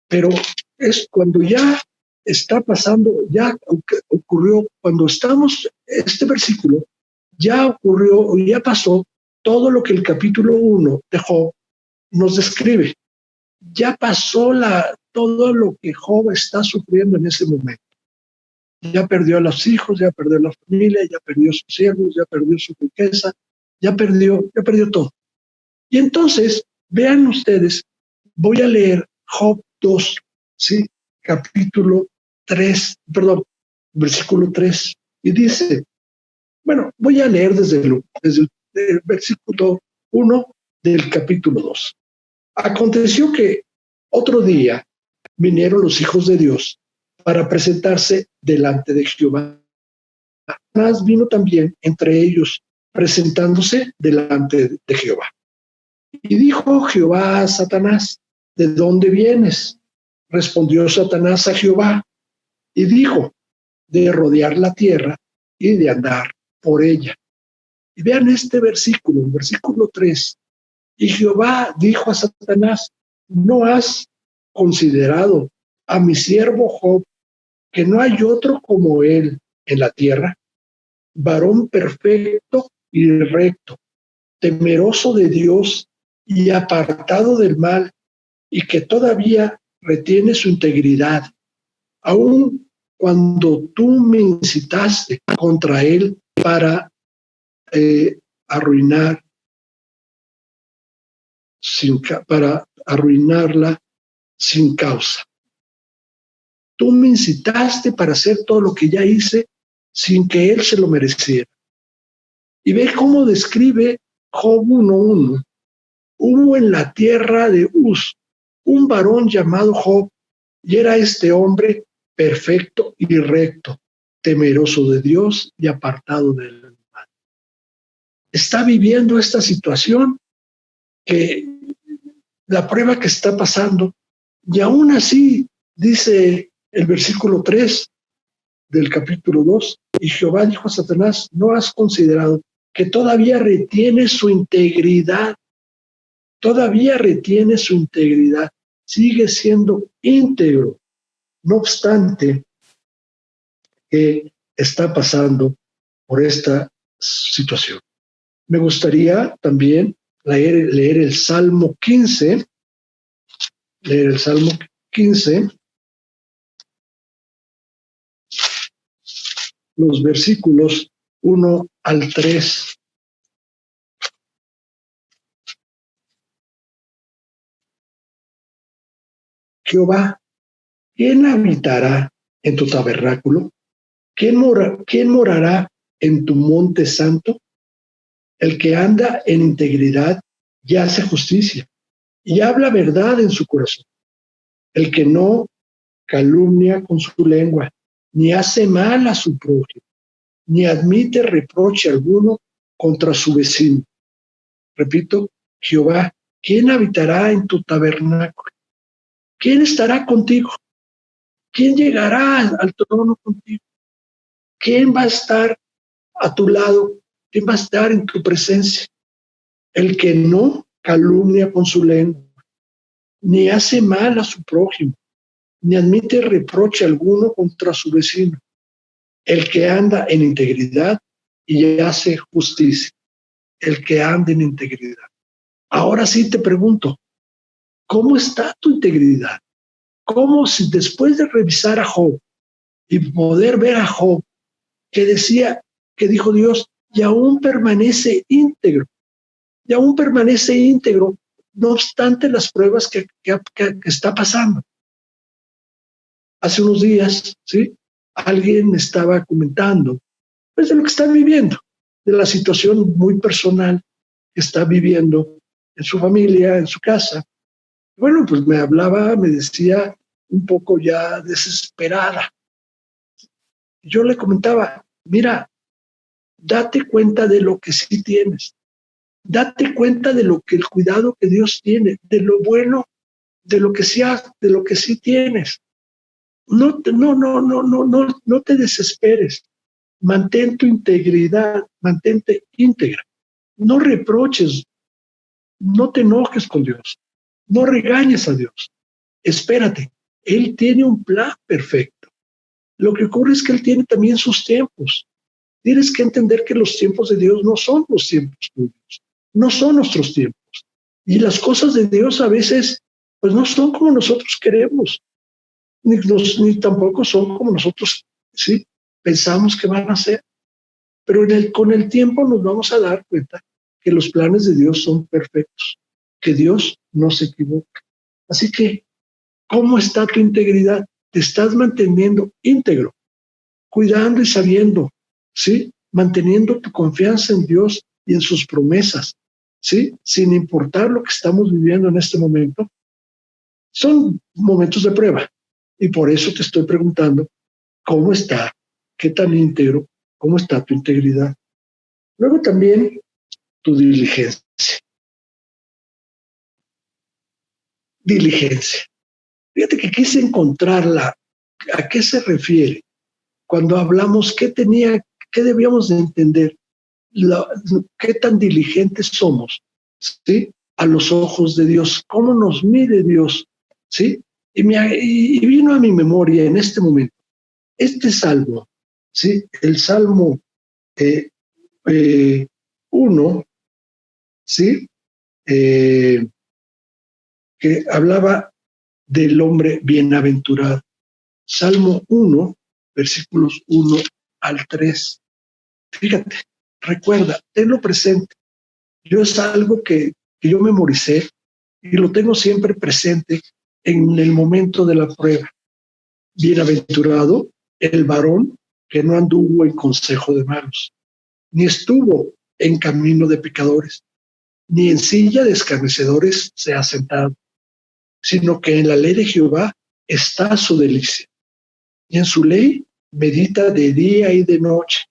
Pero es cuando ya está pasando, ya ocurrió, cuando estamos, este versículo, ya ocurrió, ya pasó todo lo que el capítulo 1 de Job nos describe. Ya pasó todo lo que Job está sufriendo en ese momento. Ya perdió a los hijos, ya perdió la familia, ya perdió sus siervos, ya perdió su riqueza, ya perdió todo. Y entonces, vean ustedes, voy a leer Job 2, ¿sí? Capítulo 3, perdón, versículo 3, y dice, bueno, voy a leer desde el versículo 1 del capítulo 2. Aconteció que otro día vinieron los hijos de Dios para presentarse delante de Jehová. Satanás vino también entre ellos, presentándose delante de Jehová. Y dijo Jehová a Satanás, ¿de dónde vienes? Respondió Satanás a Jehová y dijo, de rodear la tierra y de andar por ella. Y vean este versículo, versículo 3. Y Jehová dijo a Satanás, ¿no has considerado a mi siervo Job, que no hay otro como él en la tierra? Varón perfecto y recto, temeroso de Dios y apartado del mal, y que todavía retiene su integridad, aun cuando tú me incitaste contra él para arruinarla sin causa. Tú me incitaste para hacer todo lo que ya hice sin que él se lo mereciera. Y ve cómo describe Job 1:1. Hubo en la tierra de Uz un varón llamado Job, y era este hombre perfecto y recto, temeroso de Dios y apartado del mal. Está viviendo esta situación, que la prueba que está pasando, y aún así, dice el versículo 3 del capítulo 2, y Jehová dijo a Satanás, ¿no has considerado que todavía retiene su integridad? Todavía retiene su integridad, sigue siendo íntegro, no obstante que está pasando por esta situación. Me gustaría también leer el Salmo 15, leer el Salmo 15, los versículos 1 al 3. Jehová, ¿quién habitará en tu tabernáculo? ¿Quién morará en tu monte santo? El que anda en integridad y hace justicia y habla verdad en su corazón. El que no calumnia con su lengua, ni hace mal a su prójimo, ni admite reproche alguno contra su vecino. Repito, Jehová, ¿quién habitará en tu tabernáculo? ¿Quién estará contigo? ¿Quién llegará al trono contigo? ¿Quién va a estar a tu lado? ¿Quién va a estar en tu presencia? El que no calumnia con su lengua, ni hace mal a su prójimo, ni admite reproche alguno contra su vecino. El que anda en integridad y hace justicia. El que anda en integridad. Ahora sí te pregunto, ¿cómo está tu integridad? ¿Cómo si después de revisar a Job y poder ver a Job que decía, que dijo Dios, y aún permanece íntegro, no obstante las pruebas que está pasando? Hace unos días, ¿sí? Alguien me estaba comentando, pues, de lo que está viviendo, de la situación muy personal que está viviendo en su familia, en su casa. Bueno, pues me hablaba, me decía un poco ya desesperada. Yo le comentaba, mira, date cuenta de lo que sí tienes. Date cuenta de lo que el cuidado que Dios tiene, de lo bueno, de lo que sí tienes. No te desesperes. Mantén tu integridad, mantente íntegra. No reproches, no te enojes con Dios, no regañes a Dios. Espérate, Él tiene un plan perfecto. Lo que ocurre es que Él tiene también sus tiempos. Tienes que entender que los tiempos de Dios no son los tiempos tuyos, no son nuestros tiempos. Y las cosas de Dios a veces, pues, no son como nosotros queremos, ni tampoco son como nosotros, ¿sí?, pensamos que van a ser. Pero con el tiempo nos vamos a dar cuenta que los planes de Dios son perfectos, que Dios no se equivoca. Así que, ¿cómo está tu integridad? ¿Te estás manteniendo íntegro, cuidando y sabiendo, ¿sí?, manteniendo tu confianza en Dios y en sus promesas, ¿sí?, sin importar lo que estamos viviendo en este momento? Son momentos de prueba y por eso te estoy preguntando cómo está, qué tan íntegro, cómo está tu integridad. Luego también tu diligencia. Diligencia. Fíjate que quise encontrarla. ¿A qué se refiere? Cuando hablamos, ¿qué debíamos de entender? ¿Qué tan diligentes somos? ¿Sí? A los ojos de Dios. ¿Cómo nos mide Dios? ¿Sí? Y vino a mi memoria en este momento este salmo, ¿sí? El Salmo 1, ¿sí? Que hablaba del hombre bienaventurado. Salmo 1, versículos 1 al 3. Fíjate, recuerda, tenlo presente. Yo es algo que yo memoricé y lo tengo siempre presente en el momento de la prueba. Bienaventurado el varón que no anduvo en consejo de malos, ni estuvo en camino de pecadores, ni en silla de escarnecedores se ha sentado, sino que en la ley de Jehová está su delicia, y en su ley medita de día y de noche.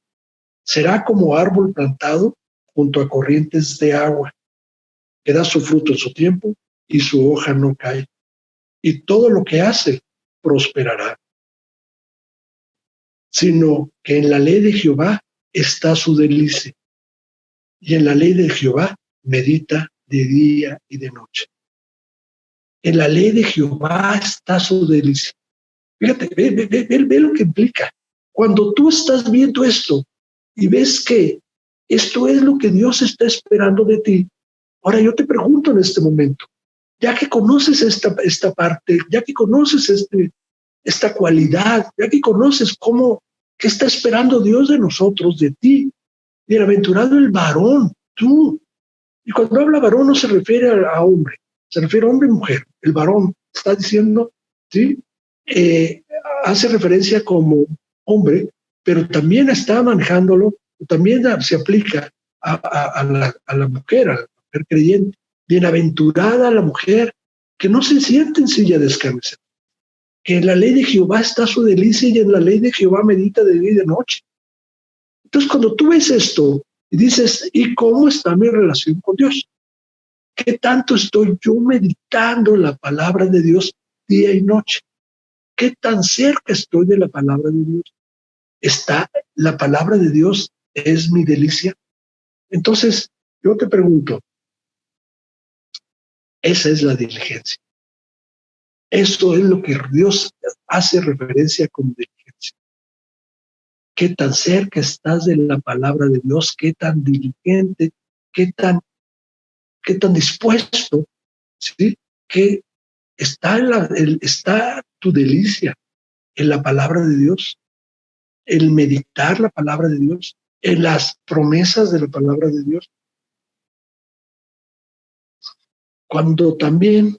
Será como árbol plantado junto a corrientes de agua, que da su fruto en su tiempo y su hoja no cae, y todo lo que hace prosperará. Sino que en la ley de Jehová está su delicia, y en la ley de Jehová medita de día y de noche. En la ley de Jehová está su delicia. Fíjate, ve lo que implica. Cuando tú estás viendo esto y ves que Esto es lo que Dios está esperando de ti. Ahora yo te pregunto en este momento, ya que conoces esta parte, ya que conoces esta cualidad, ya que conoces qué está esperando Dios de nosotros, de ti, bienaventurado el varón, tú. Y cuando habla varón no se refiere a hombre, se refiere a hombre y mujer. El varón está diciendo, ¿sí? Hace referencia como hombre, pero también está manejándolo, también se aplica a la mujer creyente. Bienaventurada la mujer que no se siente en silla de escarnecedores, que en la ley de Jehová está su delicia y en la ley de Jehová medita de día y de noche. Entonces, cuando tú ves esto y dices, ¿y cómo está mi relación con Dios? ¿Qué tanto estoy yo meditando la palabra de Dios día y noche? ¿Qué tan cerca estoy de la palabra de Dios? ¿Está la palabra de Dios es mi delicia? Entonces, yo te pregunto, esa es la diligencia. Eso es lo que Dios hace referencia como diligencia. ¿Qué tan cerca estás de la palabra de Dios? ¿Qué tan diligente? ¿Qué tan dispuesto? ¿Sí? ¿Qué está tu delicia en la palabra de Dios? El meditar la palabra de Dios, en las promesas de la palabra de Dios. Cuando también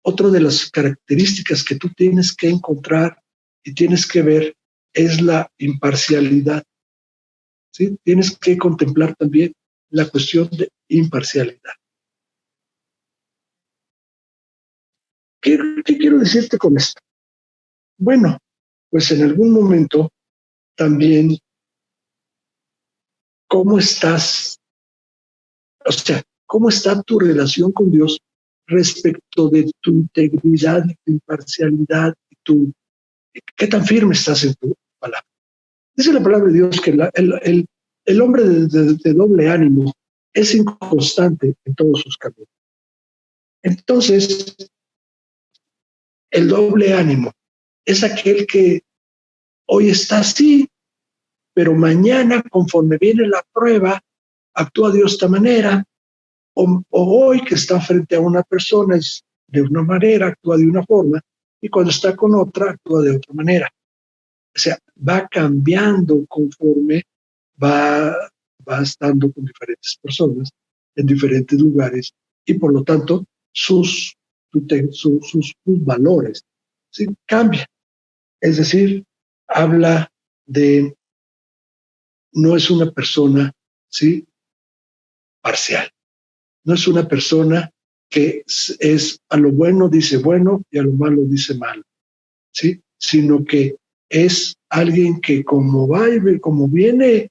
otra de las características que tú tienes que encontrar y tienes que ver es la imparcialidad. ¿Sí? Tienes que contemplar también la cuestión de imparcialidad. ¿Qué quiero decirte con esto? Bueno, pues en algún momento también, ¿cómo estás? O sea, ¿cómo está tu relación con Dios respecto de tu integridad y tu imparcialidad? ¿Qué tan firme estás en tu palabra? Dice la palabra de Dios que el hombre de doble ánimo es inconstante en todos sus caminos. Entonces, el doble ánimo es aquel que hoy está así, pero mañana, conforme viene la prueba, actúa de esta manera, o hoy que está frente a una persona es de una manera, actúa de una forma, y cuando está con otra, actúa de otra manera. O sea, va cambiando conforme va estando con diferentes personas en diferentes lugares y por lo tanto sus valores, ¿sí? Cambian. Es decir, habla de, no es una persona, ¿sí? Parcial. No es una persona que es a lo bueno dice bueno y a lo malo dice malo, ¿sí? Sino que es alguien que como viene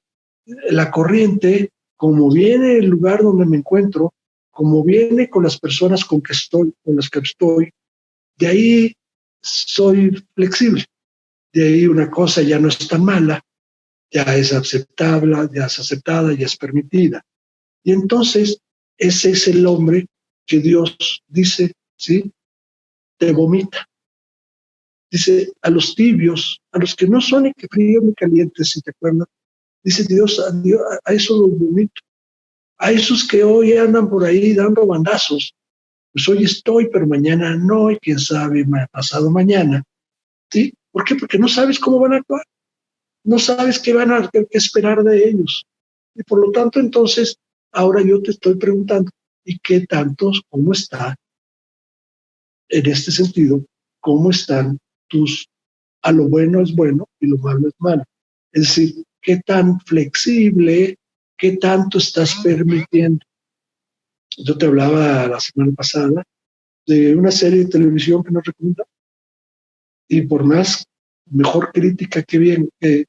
la corriente, como viene el lugar donde me encuentro, como viene con las personas con las que estoy, de ahí soy flexible. De ahí una cosa ya no es tan mala, ya es aceptable, ya es aceptada, ya es permitida. Y entonces ese es el hombre que Dios dice, ¿sí? Te vomita. Dice, a los tibios, a los que no son ni fríos ni calientes, si te acuerdas, dice Dios, a esos los vomito. A esos que hoy andan por ahí dando bandazos, pues hoy estoy, pero mañana no, y quién sabe, pasado mañana. ¿Sí? ¿Por qué? Porque no sabes cómo van a actuar. No sabes qué van a qué esperar de ellos. Y por lo tanto, entonces, ahora yo te estoy preguntando, ¿y qué tantos, cómo está, en este sentido, cómo están a lo bueno es bueno y lo malo es malo? Es decir, ¿qué tan flexible, qué tanto estás permitiendo? Yo te hablaba la semana pasada de una serie de televisión que nos recomienda y por más mejor crítica que bien que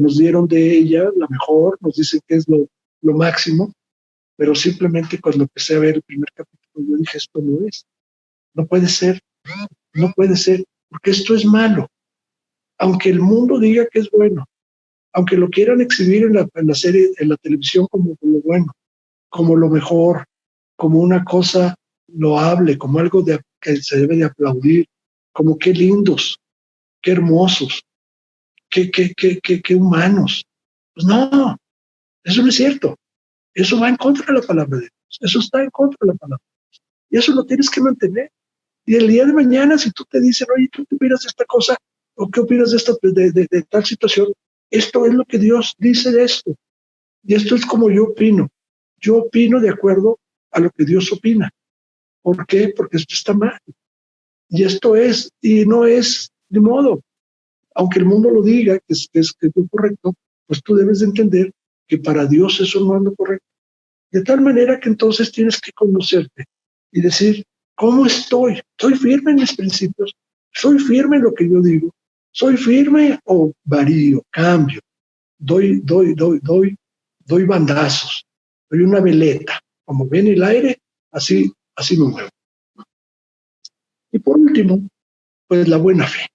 nos dieron de ella, la mejor, nos dicen que es lo máximo, pero simplemente cuando empecé a ver el primer capítulo yo dije, esto no puede ser, no puede ser, porque esto es malo. Aunque el mundo diga que es bueno, aunque lo quieran exhibir en la serie, en la televisión como lo bueno, como lo mejor, como una cosa loable, como algo que se debe de aplaudir, como qué lindos, qué hermosos, qué humanos. Pues no, Eso no es cierto. Eso va en contra de la palabra de Dios. Eso está en contra de la palabra de Dios. Y eso lo tienes que mantener. Y el día de mañana, si tú te dicen, oye, ¿tú qué opinas de esta cosa? ¿O qué opinas de, de tal situación? Esto es lo que Dios dice de esto. Y esto es como yo opino. Yo opino de acuerdo a lo que Dios opina. ¿Por qué? Porque esto está mal. Y esto es, y no es de modo. Aunque el mundo lo diga, que es correcto, pues tú debes de entender que para Dios eso no es lo correcto. De tal manera que entonces tienes que conocerte y decir, ¿cómo estoy? ¿Soy firme en mis principios? ¿Soy firme en lo que yo digo? ¿Soy firme o varío, cambio? Doy bandazos, doy una veleta. Como viene el aire, así me muevo. Y por último, pues la buena fe.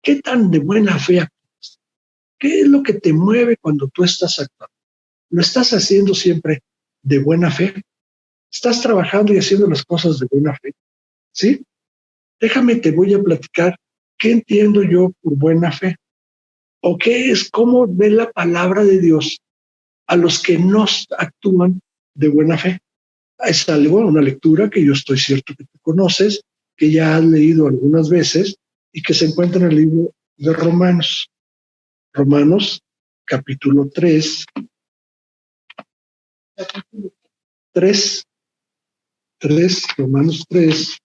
¿Qué tan de buena fe actúas? ¿Qué es lo que te mueve cuando tú estás actuando? ¿Lo estás haciendo siempre de buena fe? ¿Estás trabajando y haciendo las cosas de buena fe? ¿Sí? Déjame, te voy a platicar qué entiendo yo por buena fe. ¿O qué es cómo ve la palabra de Dios a los que no actúan de buena fe? Es algo, una lectura que yo estoy cierto que tú conoces, que ya has leído algunas veces y que se encuentra en el libro de Romanos. Romanos, capítulo 3, 3, Romanos 3,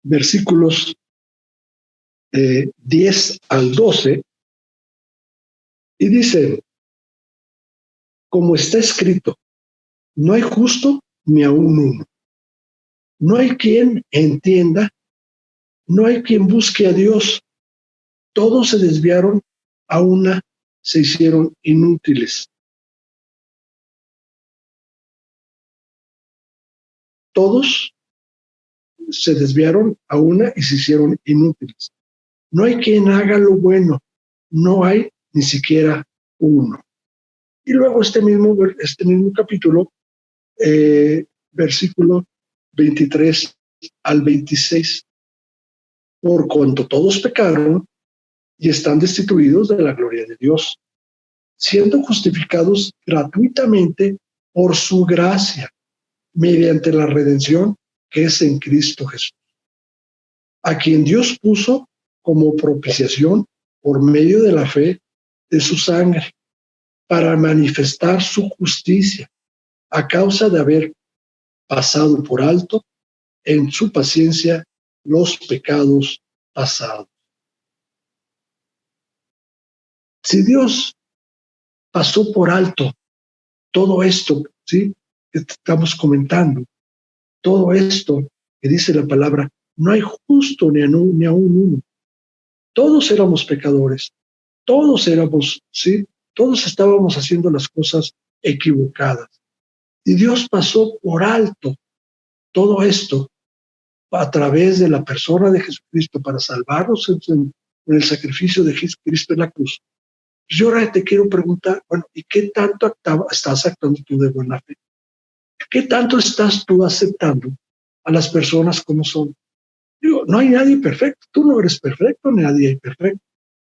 versículos 10 al 12, y dice, como está escrito, no hay justo ni aun uno. No hay quien entienda, no hay quien busque a Dios. Todos se desviaron, a una se hicieron inútiles. Todos se desviaron a una y se hicieron inútiles. No hay quien haga lo bueno, no hay ni siquiera uno. Y luego este mismo capítulo, versículo 23 al 26, por cuanto todos pecaron y están destituidos de la gloria de Dios, siendo justificados gratuitamente por su gracia, mediante la redención que es en Cristo Jesús, a quien Dios puso como propiciación por medio de la fe de su sangre, para manifestar su justicia, a causa de haber pasado por alto en su paciencia los pecados pasados. Si Dios pasó por alto todo esto, ¿sí?, que estamos comentando, todo esto que dice la palabra, no hay justo ni aún uno. Todos éramos pecadores, todos éramos, ¿sí?, todos estábamos haciendo las cosas equivocadas. Y Dios pasó por alto todo esto a través de la persona de Jesucristo para salvarnos en el sacrificio de Jesucristo en la cruz. Yo ahora te quiero preguntar, bueno, ¿y qué tanto estás actuando tú de buena fe? ¿Qué tanto estás tú aceptando a las personas como son? Digo, no hay nadie perfecto, tú no eres perfecto, nadie es perfecto.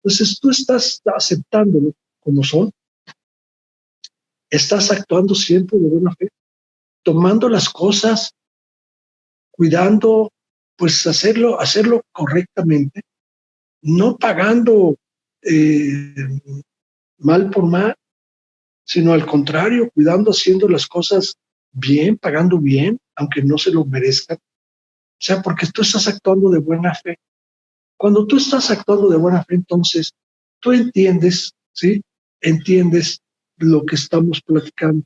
Entonces tú estás aceptándolo como son, estás actuando siempre de buena fe, tomando las cosas, cuidando, pues hacerlo correctamente, no pagando mal por mal, sino al contrario, cuidando, haciendo las cosas bien, pagando bien, aunque no se lo merezcan. O sea, porque tú estás actuando de buena fe. Cuando tú estás actuando de buena fe, entonces tú entiendes, ¿sí? Entiendes lo que estamos platicando.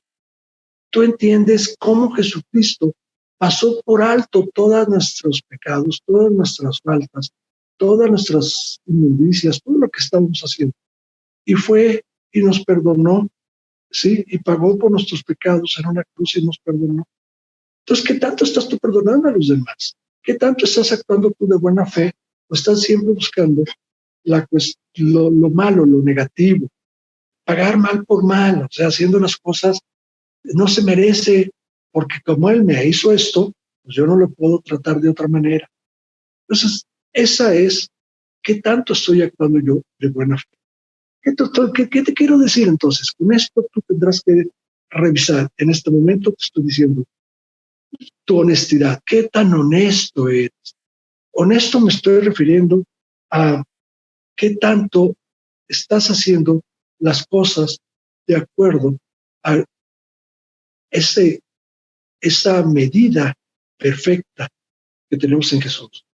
Tú entiendes cómo Jesucristo pasó por alto todos nuestros pecados, todas nuestras faltas, todas nuestras inmundicias, todo lo que estamos haciendo. Y fue y nos perdonó, ¿sí? Y pagó por nuestros pecados en una cruz y nos perdonó. Entonces, ¿qué tanto estás tú perdonando a los demás? ¿Qué tanto estás actuando tú de buena fe? ¿O estás siempre buscando lo malo, lo negativo? Pagar mal por mal, o sea, haciendo las cosas, no se merece, porque como él me hizo esto, pues yo no lo puedo tratar de otra manera. Entonces, esa es qué tanto estoy actuando yo de buena fe. ¿Qué te quiero decir entonces? Con esto tú tendrás que revisar. En este momento te estoy diciendo tu honestidad. ¿Qué tan honesto eres? Honesto me estoy refiriendo a qué tanto estás haciendo las cosas de acuerdo a esa medida perfecta que tenemos en Jesús.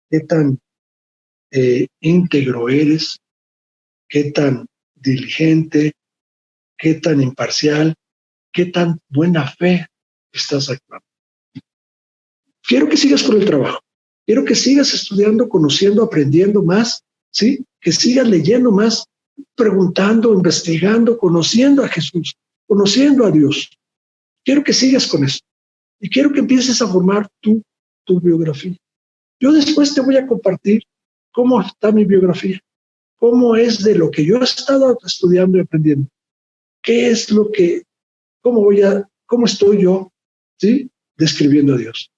¿Qué tan íntegro eres? ¿Qué tan diligente? ¿Qué tan imparcial? ¿Qué tan buena fe estás actuando? Quiero que sigas con el trabajo. Quiero que sigas estudiando, conociendo, aprendiendo más, ¿sí? Que sigas leyendo más, preguntando, investigando, conociendo a Jesús, conociendo a Dios. Quiero que sigas con eso. Y quiero que empieces a formar tu biografía. Yo después te voy a compartir cómo está mi biografía, cómo es de lo que yo he estado estudiando y aprendiendo. ¿Qué es lo que, cómo estoy yo, ¿sí? Describiendo a Dios.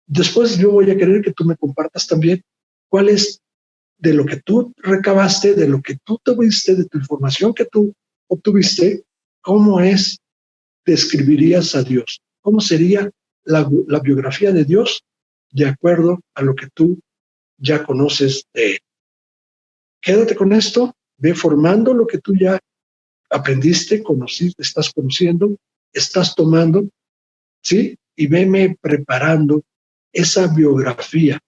Después yo voy a querer que tú me compartas también cuál es de lo que tú recabaste, de lo que tú tuviste, de tu información que tú obtuviste, cómo describirías a Dios, cómo sería la biografía de Dios de acuerdo a lo que tú ya conoces de Él. Quédate con esto, ve formando lo que tú ya aprendiste, conociste, estás conociendo, estás tomando, ¿sí? Y veme preparando esa biografía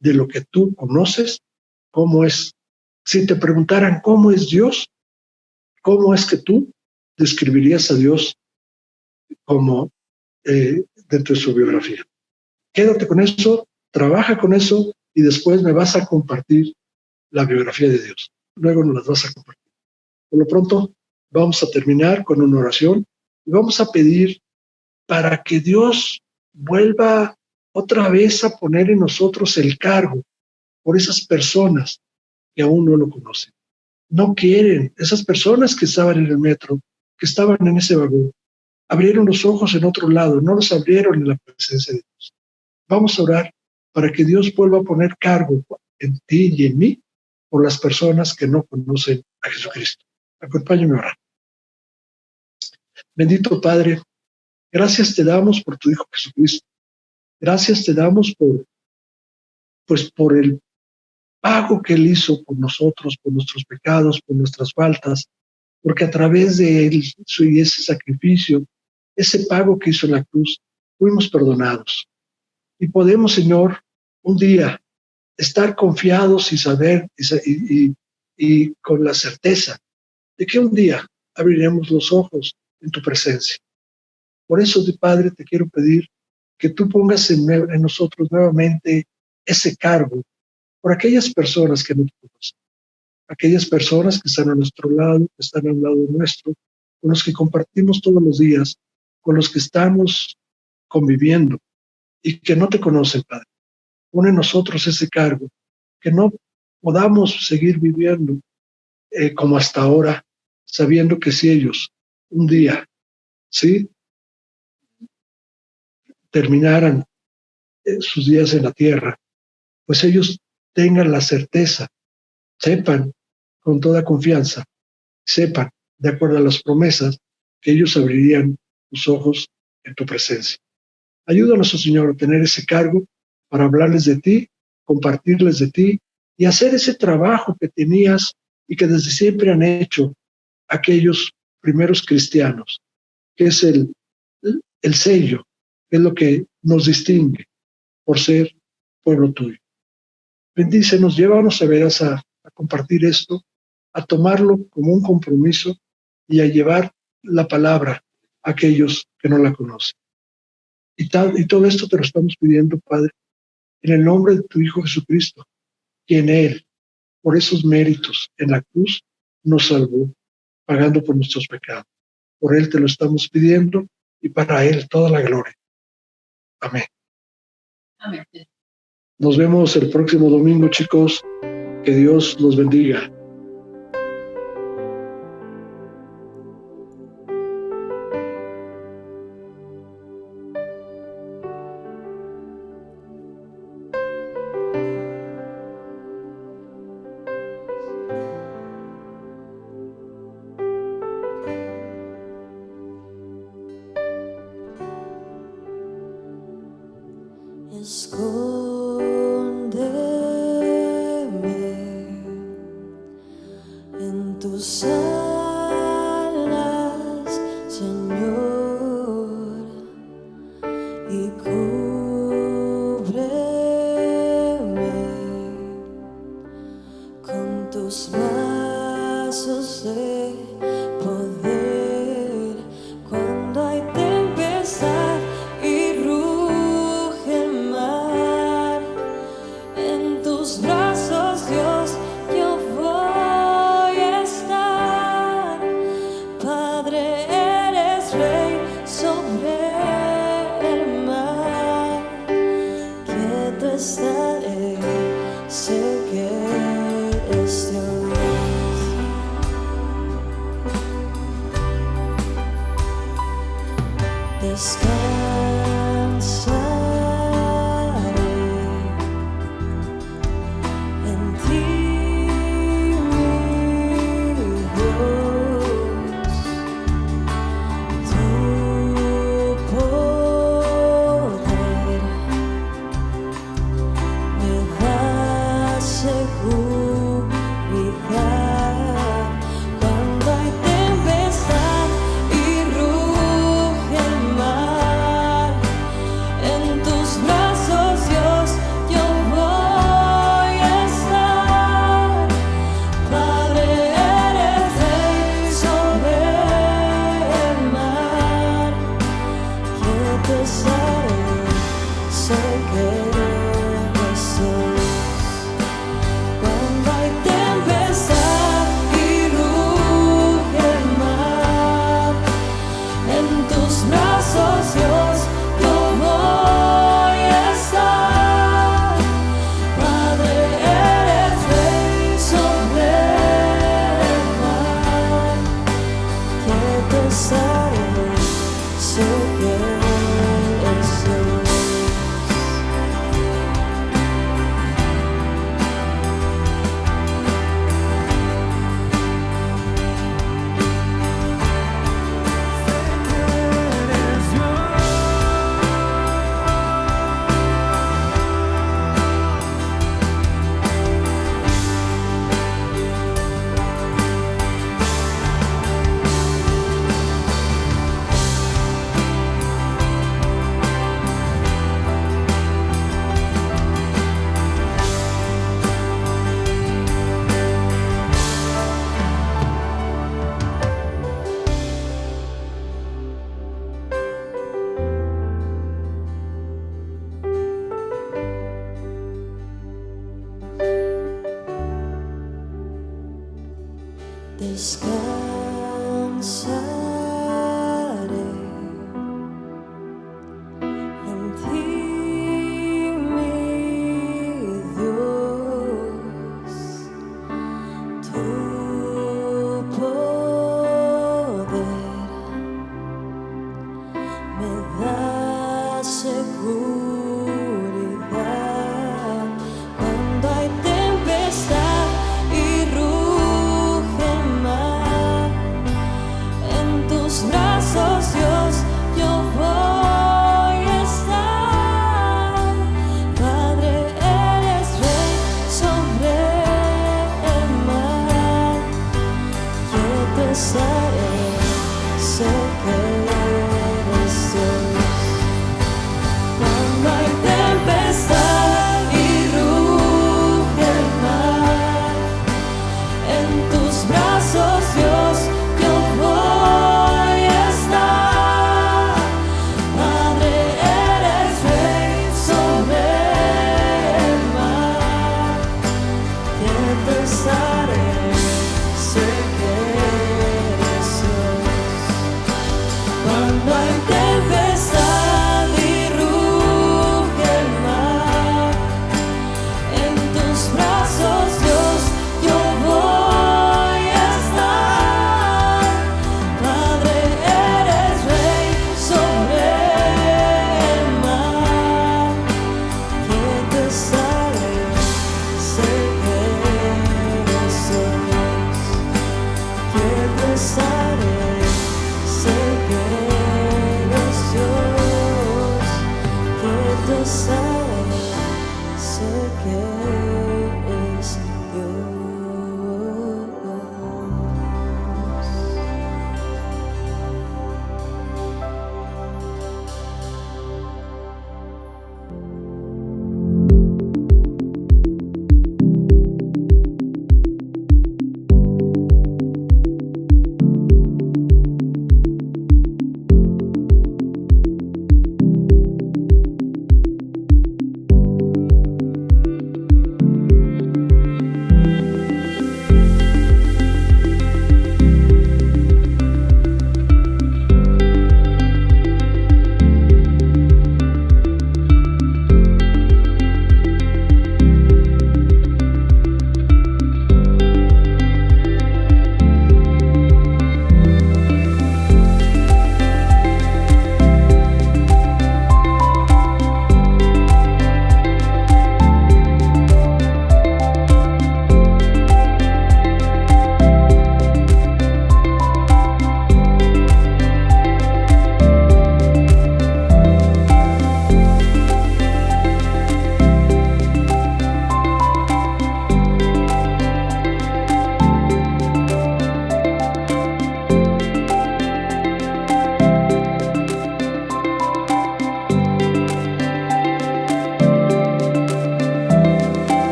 de lo que tú conoces, cómo es. Si te preguntaran cómo es Dios, ¿cómo es que tú describirías a Dios como dentro de su biografía? Quédate con eso, trabaja con eso y después me vas a compartir la biografía de Dios. Luego nos las vas a compartir. Por lo pronto, vamos a terminar con una oración y vamos a pedir para que Dios vuelva otra vez a poner en nosotros el cargo por esas personas que aún no lo conocen. No quieren, esas personas que estaban en el metro, que estaban en ese vagón, abrieron los ojos en otro lado, no los abrieron en la presencia de Dios. Vamos a orar para que Dios vuelva a poner cargo en ti y en mí por las personas que no conocen a Jesucristo. Acompáñame a orar. Bendito Padre, gracias te damos por tu Hijo Jesucristo. Gracias te damos por el pago que Él hizo por nosotros, por nuestros pecados, por nuestras faltas, porque a través de Él y ese sacrificio, ese pago que hizo en la cruz, fuimos perdonados. Y podemos, Señor, un día estar confiados y saber y con la certeza de que un día abriremos los ojos en tu presencia. Por eso, Padre, te quiero pedir que tú pongas en nosotros nuevamente ese cargo por aquellas personas que no te conocen, aquellas personas que están a nuestro lado, que están al lado nuestro, con los que compartimos todos los días, con los que estamos conviviendo y que no te conocen, Padre. Pone en nosotros ese cargo, que no podamos seguir viviendo como hasta ahora, sabiendo que si ellos un día, ¿sí?, terminaran sus días en la tierra, pues ellos tengan la certeza, sepan con toda confianza, sepan, de acuerdo a las promesas, que ellos abrirían sus ojos en tu presencia. Ayúdanos, oh Señor, a tener ese cargo para hablarles de ti, compartirles de ti y hacer ese trabajo que tenías y que desde siempre han hecho aquellos primeros cristianos, que es el sello, que es lo que nos distingue por ser pueblo tuyo. Bendícenos, llévanos a veras a compartir esto, a tomarlo como un compromiso y a llevar la palabra a aquellos que no la conocen. Y todo esto te lo estamos pidiendo, Padre, en el nombre de tu Hijo Jesucristo, quien Él, por esos méritos en la cruz, nos salvó, pagando por nuestros pecados. Por Él te lo estamos pidiendo y para Él toda la gloria. Amén. Amén. Nos vemos el próximo domingo, chicos. Que Dios los bendiga. Escóndeme en tus alas, Señor, y cúbreme con tus brazos de poder. Cuando hay tempestad y ruge el mar, en tus brazos, Dios, yo voy a estar. Padre, eres Rey sobre el mar, quieto estaré, sé que eres Dios. Descansaré en ti, mi Dios. Tu poder me da seguridad. Cuando hay tempestad y ruge el mar, en tus brazos, Dios, yo voy a estar. Padre, eres Rey sobre el mar, quieto estaré, sé que eres Dios. Cuando hay tempestad y ruge el mar, en tus brazos, Dios, yo voy a estar. Padre, eres Rey sobre el mar, quieto estaré, sé que eres Dios. Descansaré en ti, mi Dios. Tu poder me da seguridad. Cuando hay tempestad y ruge el mar, en tus brazos, Dios, yo voy a estar. Padre, eres Rey sobre el mar, quieto estaré, sé que